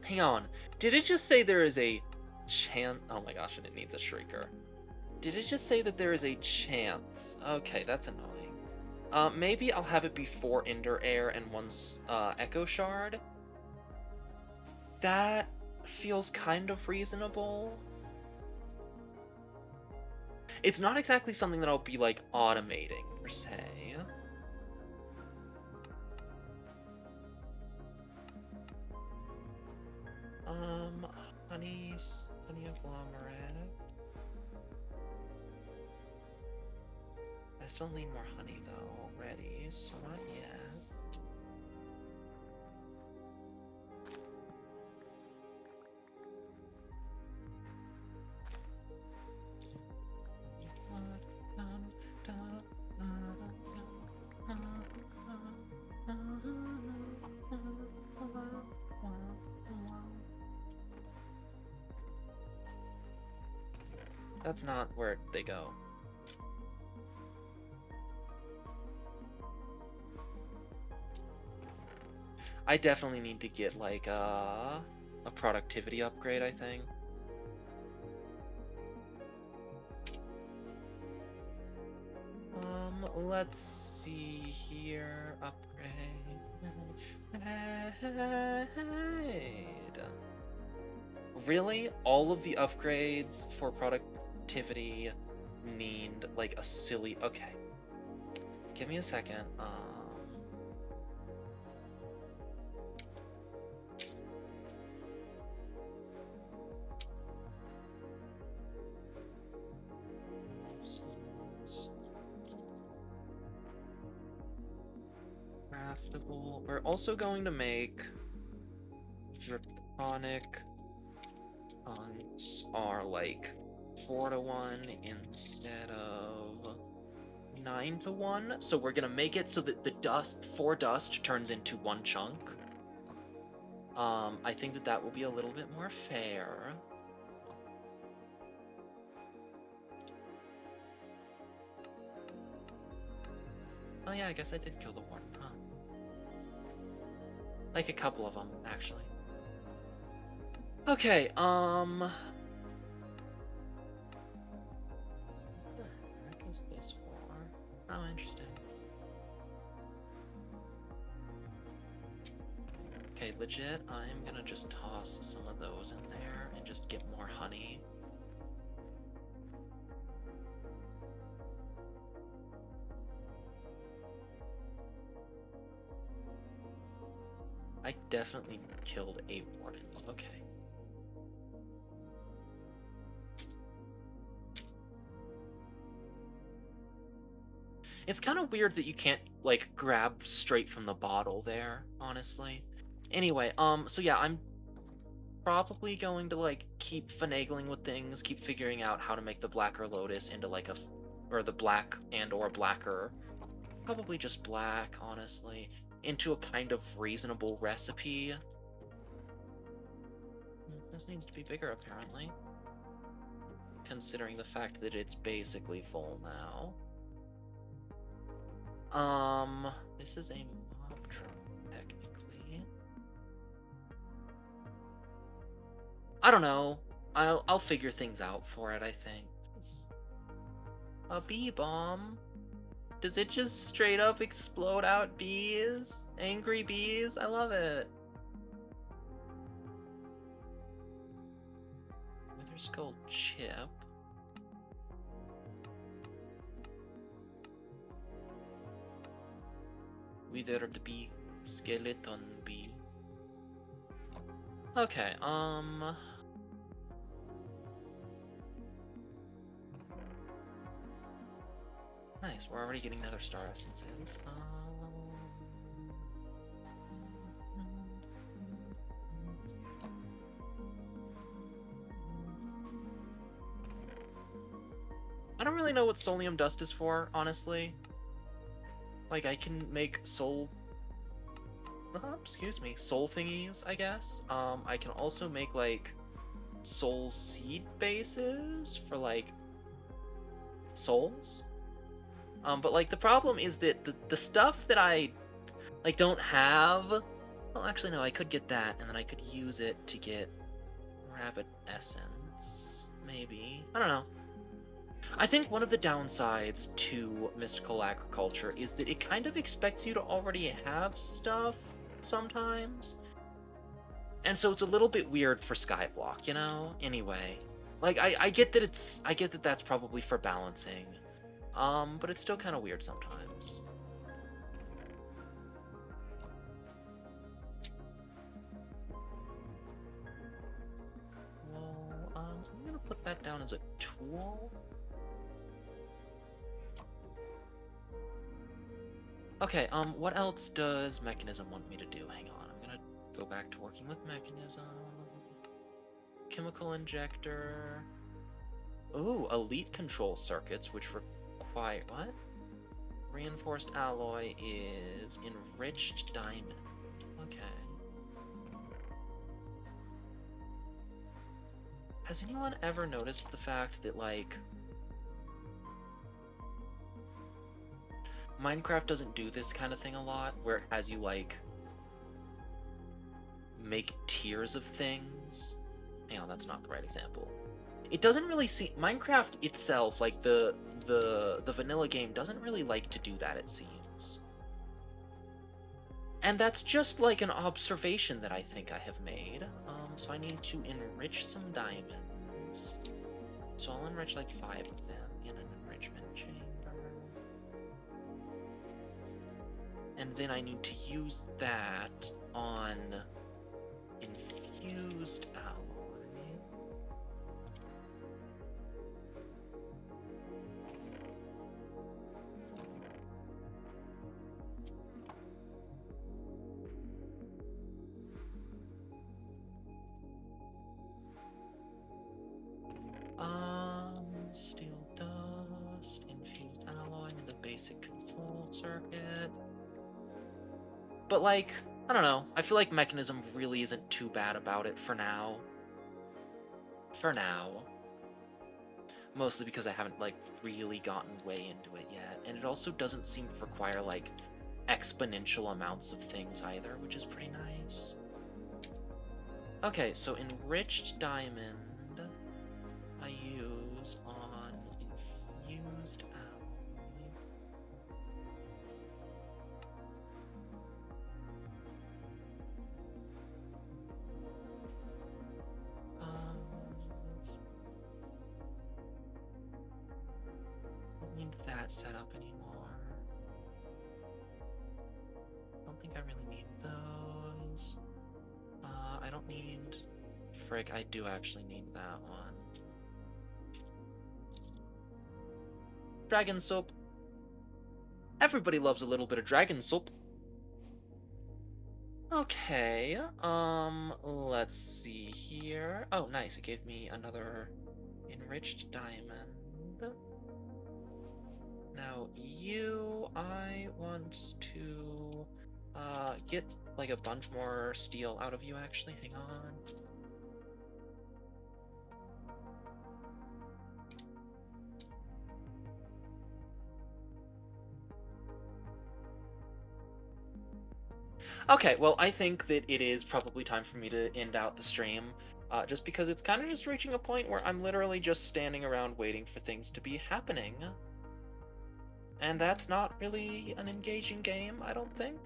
S1: Hang on. Did it just say there is a chance... Oh my gosh, and it needs a Shrieker. Did it just say that there is a chance? Okay, that's annoying. Maybe I'll have it be 4 Ender Air and 1 Echo Shard. That feels kind of reasonable. It's not exactly something that I'll be, like, automating, per se. Honey agglomerate. I still need more honey, though, already, so not yet. That's not where they go. I definitely need to get, like, a productivity upgrade, I think. Let's see here. Upgrade. Really? All of the upgrades for productivity need, like, a silly... Okay. Give me a second. Craftable. We're also going to make draconic punks are like 4-to-1 instead of 9-to-1. So we're gonna make it so that the dust, 4 dust turns into 1 chunk. I think that will be a little bit more fair. Oh yeah, I guess I did kill the warden, huh? Like a couple of them, actually. Okay, What the heck is this for? Oh, interesting. Okay, legit, I'm gonna just toss some of those in there and just get more honey. I definitely killed 8 wardens, okay. It's kind of weird that you can't, like, grab straight from the bottle there, honestly. Anyway, so yeah, I'm probably going to, like, keep finagling with things, keep figuring out how to make the Blacker Lotus into, like, or the black and or blacker, probably just black, honestly, into a kind of reasonable recipe. This needs to be bigger, apparently, considering the fact that it's basically full now. This is a mob drone, technically. I don't know. I'll figure things out for it, I think. A bee bomb? Does it just straight up explode out bees? Angry bees? I love it. Wither Skull Chip. Withered bee. Skeleton bee. Okay, nice, we're already getting Nether Star Essences. really know what Soulium Dust is for, honestly. Like, I can make soul thingies, I guess. I can also make, like, soul seed bases for, like, souls. But, like, the problem is that the stuff that I, like, don't have... Well, actually, no, I could get that, and then I could use it to get Rabbit Essence, maybe. I don't know. I think one of the downsides to Mystical Agriculture is that it kind of expects you to already have stuff sometimes. And so it's a little bit weird for Skyblock, you know? Anyway. Like, I get that I get that that's probably for balancing. But it's still kind of weird sometimes. Well, I'm gonna put that down as a tool. Okay, what else does Mekanism want me to do? Hang on, I'm gonna go back to working with Mekanism. Chemical injector. Ooh, elite control circuits, which require... what? Reinforced alloy is enriched diamond. Okay. Has anyone ever noticed the fact that, like... Minecraft doesn't do this kind of thing a lot, where it has you, like, make tiers of things. Hang on, that's not the right example. It doesn't really see... Minecraft itself, like, the vanilla game, doesn't really like to do that, it seems. And that's just, like, an observation that I think I have made. So I need to enrich some diamonds. So I'll enrich, like, 5 of them in an enrichment chamber. And then I need to use that on infused alloy. Steel dust, infused alloy, and the basic control circuit. But, like, I don't know. I feel like Mekanism really isn't too bad about it for now. For now. Mostly because I haven't, like, really gotten way into it yet. And it also doesn't seem to require, like, exponential amounts of things either, which is pretty nice. Okay, so enriched diamond I use on infused alloy. Don't need that set up anymore. Don't think I really need those. I don't need... Frick, I do actually need that one. Dragon soap. Everybody loves a little bit of dragon soap. Okay, let's see here. Oh, nice, it gave me another enriched diamond. Now, I want to, get, like, a bunch more steel out of you, actually. Hang on. Okay, well, I think that it is probably time for me to end out the stream, just because it's kind of just reaching a point where I'm literally just standing around waiting for things to be happening. And that's not really an engaging game, I don't think.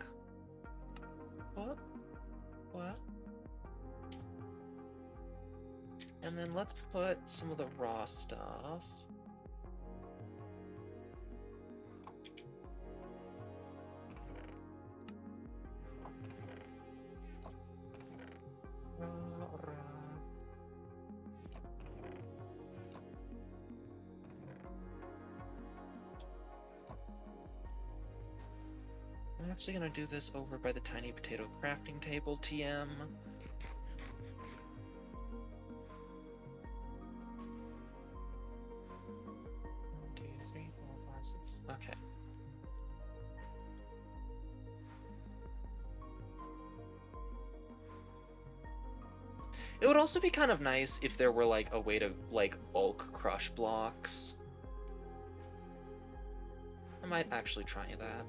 S1: What? What? And then let's put some of the raw stuff. I'm actually gonna do this over by the tiny potato crafting table, TM. Do It would also be kind of nice if there were, like, a way to, like, bulk crush blocks. I might actually try that.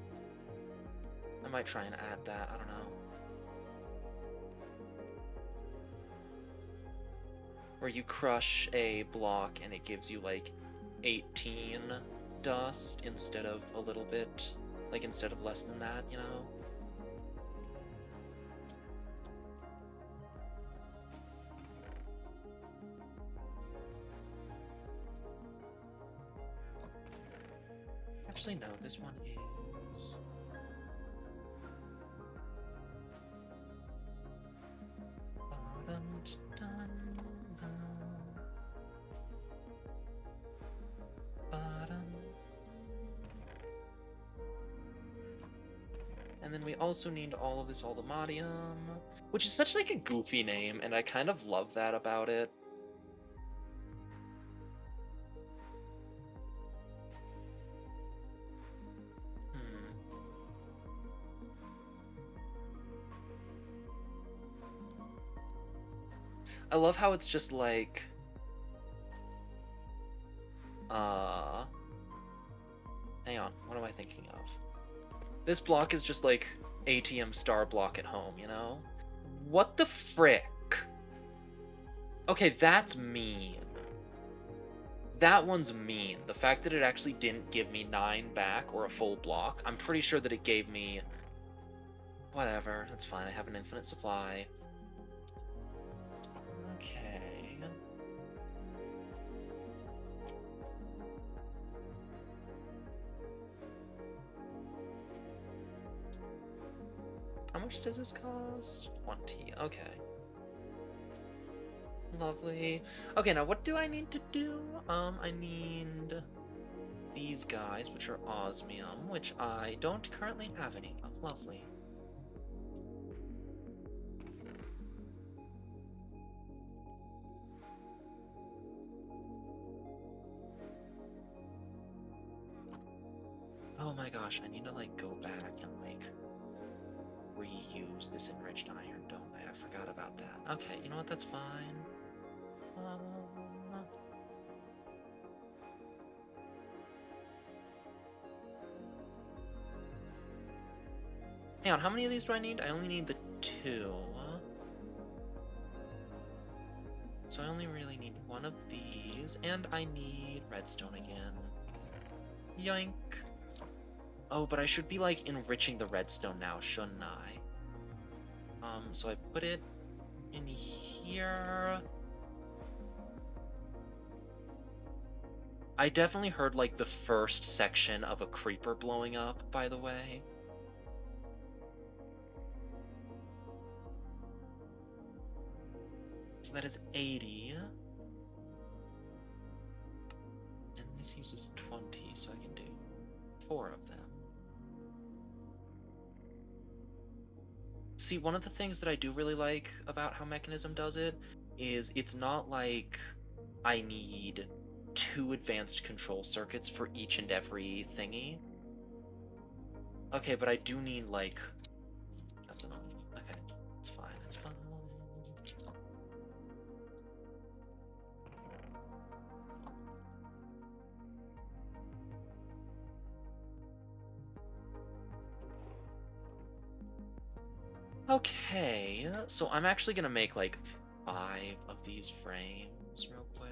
S1: I might try and add that, I don't know. Where you crush a block and it gives you, like, 18 dust instead of a little bit. Like, instead of less than that, you know? Actually, no, this one is... And then we also need all of this Aldemodium, which is such, like, a goofy name, and I kind of love that about it. I love how it's just like... Hang on, what am I thinking of? This block is just like ATM Star block at home, you know? What the frick? Okay, that's mean. That one's mean. The fact that it actually didn't give me 9 back or a full block, I'm pretty sure that it gave me... Whatever, that's fine, I have an infinite supply. Okay. How much does this cost? 20, okay. Lovely. Okay, now what do I need to do? I need these guys, which are osmium, which I don't currently have any of. Lovely. Oh my gosh, I need to, like, go back and, like, reuse this enriched iron, don't I? I forgot about that. Okay, you know what? That's fine. Hang on, how many of these do I need? I only need the 2. So I only really need 1 of these, and I need redstone again. Yoink. Oh, but I should be, like, enriching the redstone now, shouldn't I? So I put it in here. I definitely heard, like, the first section of a creeper blowing up, by the way. So that is 80. And this uses 20, so I can do 4 of them. See, one of the things that I do really like about how Mekanism does it is it's not like I need 2 advanced control circuits for each and every thingy. Okay, but I do need, like... That's annoying. Okay, it's fine, it's fine. Okay, so I'm actually gonna make, like, 5 of these frames real quick.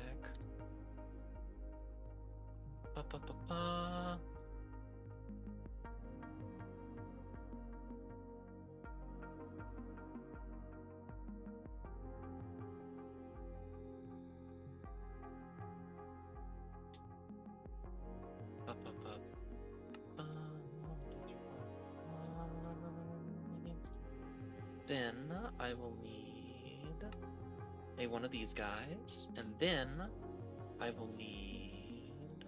S1: Ba-ba-ba-ba. Then I will need one of these guys, and then I will need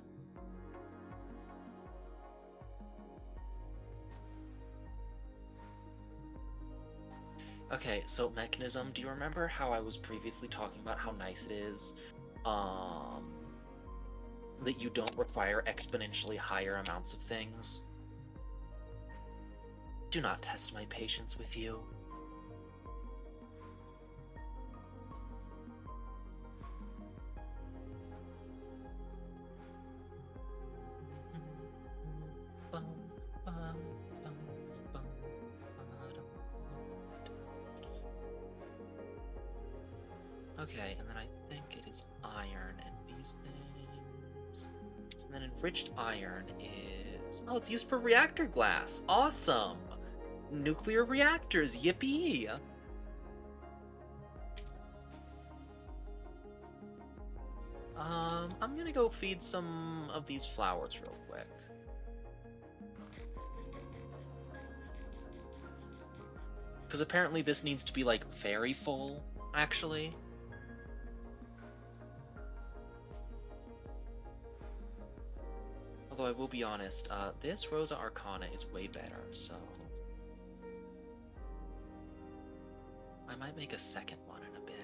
S1: okay, so Mekanism, do you remember how I was previously talking about how nice it is that you don't require exponentially higher amounts of things? Do not test my patience with you. Okay, and then I think it is iron and these things. And then enriched iron is... Oh, it's used for reactor glass. Awesome! Nuclear reactors, yippee! I'm gonna go feed some of these flowers real quick. Because apparently this needs to be, like, very full, actually. Although I will be honest, this Rosa Arcana is way better, so... I might make a second one in a bit.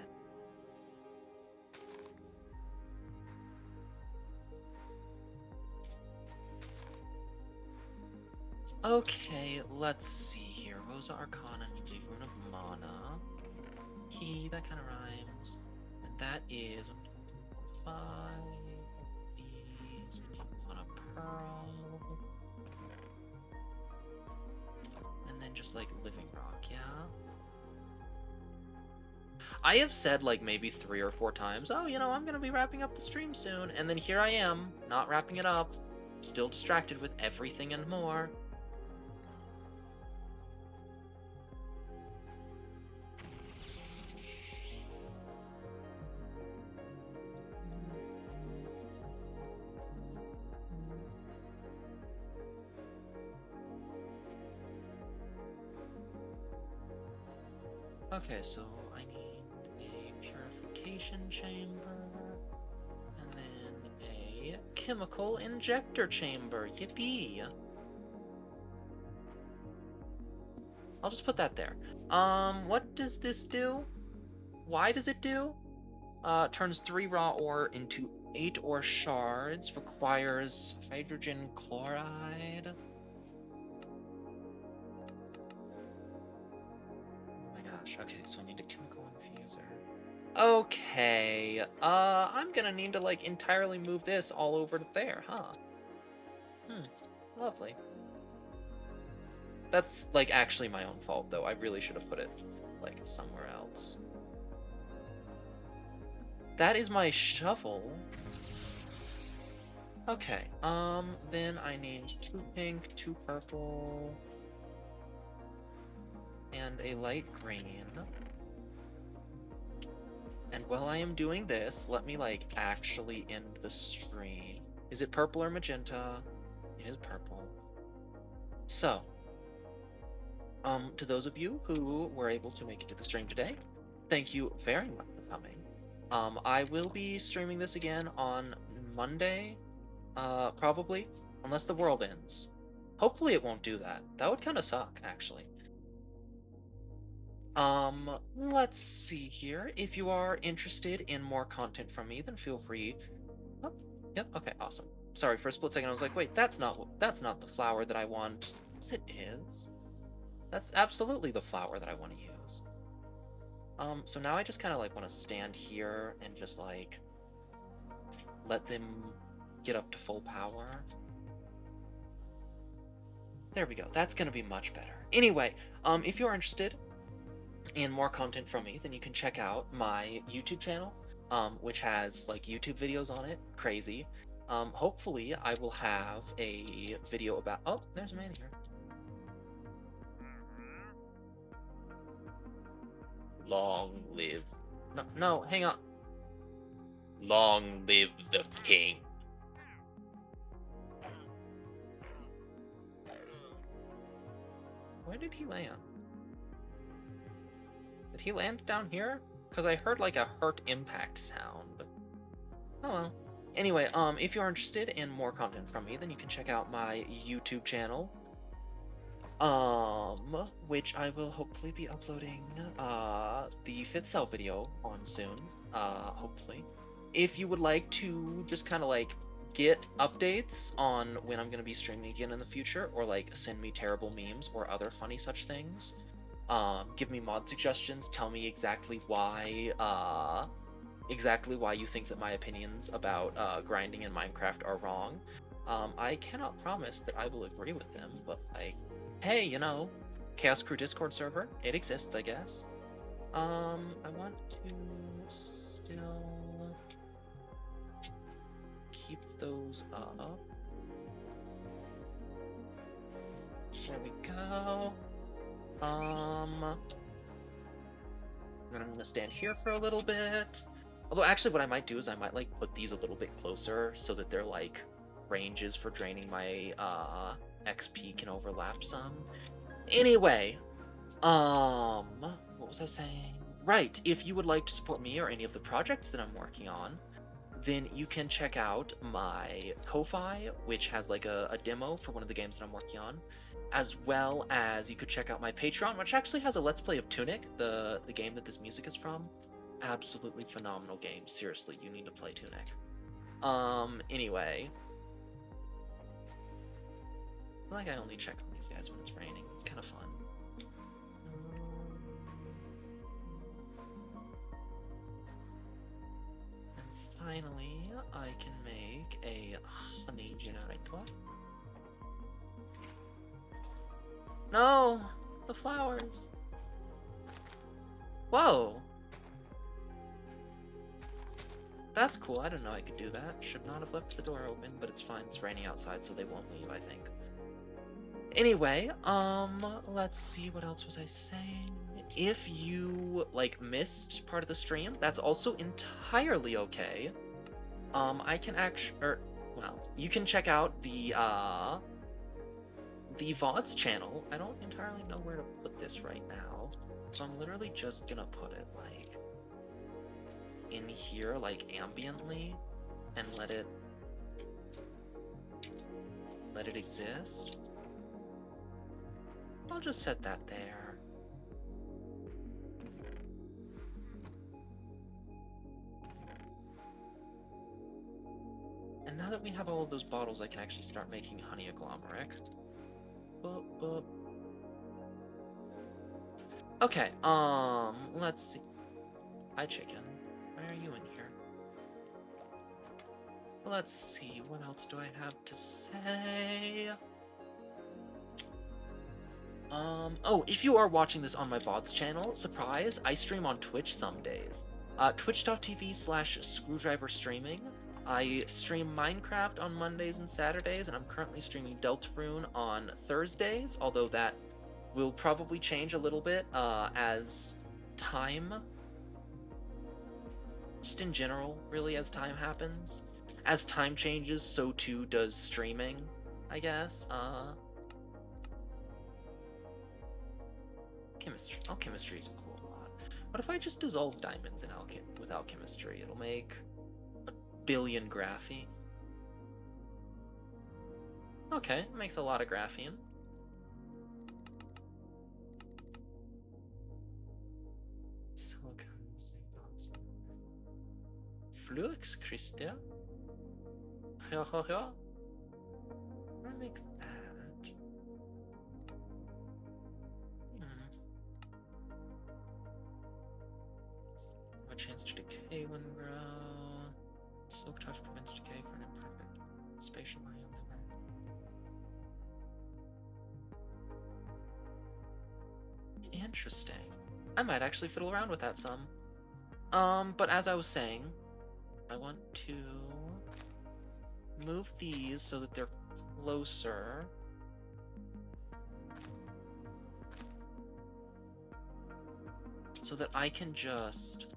S1: Okay, let's see here. Rosa Arcana needs a Rune of Mana. That kind of rhymes. And that is 1, 2, 3, 4, 5 of these. Mana Pearl. And then just like Living Rock, yeah? I have said like maybe 3 or 4 times, oh, you know, I'm gonna be wrapping up the stream soon. And then here I am, not wrapping it up. Still distracted with everything and more. Okay, so I need a purification chamber, and then a chemical injector chamber. Yippee! I'll just put that there. What does this do? Why does it do? Turns 3 raw ore into 8 ore shards. Requires hydrogen chloride. Okay, so I need a chemical infuser. Okay, I'm gonna need to, like, entirely move this all over to there, huh? Lovely. That's, like, actually my own fault, though. I really should have put it, like, somewhere else. That is my shovel. Okay, then I need 2 pink, 2 purple... and a light green. And while I am doing this, let me, like, actually end the stream. Is it purple or magenta? It is purple. So, to those of you who were able to make it to the stream today, thank you very much for coming. I will be streaming this again on Monday, probably, unless the world ends. Hopefully it won't do that. That would kind of suck, actually. Let's see here. If you are interested in more content from me, then feel free. Oh, yep, okay, awesome. Sorry, for a split second I was like, wait, that's not the flower that I want. Yes, it is. That's absolutely the flower that I want to use. So now I just kind of like want to stand here and just like let them get up to full power. There we go. That's gonna be much better. Anyway, if you're interested in more content from me, then you can check out my YouTube channel, which has like YouTube videos on it. Crazy. Hopefully I will have a video about... Oh, there's a man here. Long live... No, hang on. Long live the king. Where did he land? Did he land down here? Because I heard like a hurt impact sound. Oh well. Anyway, if you're interested in more content from me, then you can check out my YouTube channel. Which I will hopefully be uploading the 5th cell video on soon. Hopefully. If you would like to just kind of like get updates on when I'm gonna be streaming again in the future, or like send me terrible memes or other funny such things. Give me mod suggestions, tell me exactly why you think that my opinions about grinding in Minecraft are wrong. I cannot promise that I will agree with them, but like, hey, you know, Chaos Crew Discord server, it exists, I guess. I want to still keep those up. There we go. I'm gonna stand here for a little bit. Although actually what I might do is I might like put these a little bit closer so that they're like ranges for draining my XP can overlap some. Anyway, what was I saying? Right, if you would like to support me or any of the projects that I'm working on, then you can check out my Ko-Fi, which has like a demo for one of the games that I'm working on, as well as you could check out my Patreon, which actually has a Let's Play of Tunic, the game that this music is from. Absolutely phenomenal game. Seriously, you need to play Tunic. Anyway. I feel like I only check on these guys when it's raining. It's kind of fun. And finally, I can make a honey generator. No! The flowers! Whoa! That's cool. I didn't know I could do that. Should not have left the door open, but it's fine. It's raining outside, so they won't leave, I think. Anyway, let's see, what else was I saying? If you, like, missed part of the stream, that's also entirely okay. I can well, you can check out the VODs channel. I don't entirely know where to put this right now, so I'm literally just gonna put it, like, in here, like, ambiently, and let it exist. I'll just set that there. And now that we have all of those bottles, I can actually start making honey agglomeric. Boop, boop. Okay, let's see. Hi, chicken. Why are you in here? Let's see, what else do I have to say? Oh, if you are watching this on my VODs channel, surprise, I stream on Twitch some days. Twitch.tv/screwdriver streaming. I stream Minecraft on Mondays and Saturdays, and I'm currently streaming Deltarune on Thursdays, although that will probably change a little bit as time, just in general, really, as time happens. As time changes, so too does streaming, I guess. Chemistry. Alchemistry is a cool mod. What if I just dissolve diamonds in with alchemistry? It'll make 1 billion graphene. Okay, it makes a lot of graphene. Silicon, Flux crystal. Yeah. I'm gonna make that. A chance to decay when grow. Silk touch prevents decay for an imperfect spatial ion. Interesting. I might actually fiddle around with that some. But as I was saying, I want to move these so that they're closer. So that I can just...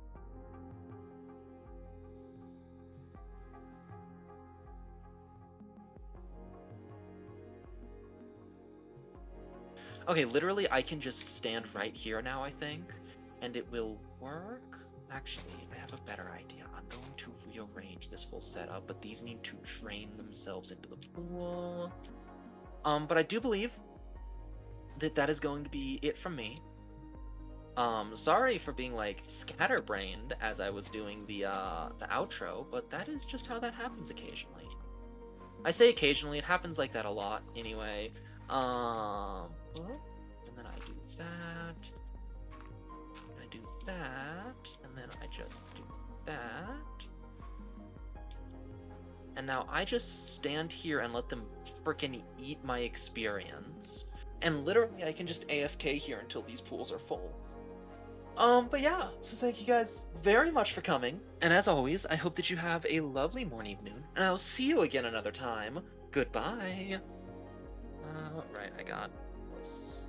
S1: Okay, literally, I can just stand right here now, I think, and it will work. Actually, I have a better idea. I'm going to rearrange this whole setup, but these need to drain themselves into the pool. But I do believe that that is going to be it from me. Sorry for being, like, scatterbrained as I was doing the outro, but that is just how that happens occasionally. I say occasionally, it happens like that a lot, anyway. And then I do that, and I do that, and then I just do that. and now I just stand here and let them frickin' eat my experience. And literally, I can just AFK here until these pools are full. But yeah, so thank you guys very much for coming, and as always, I hope that you have a lovely morning, noon, and I'll see you again another time. Goodbye! Right, I got this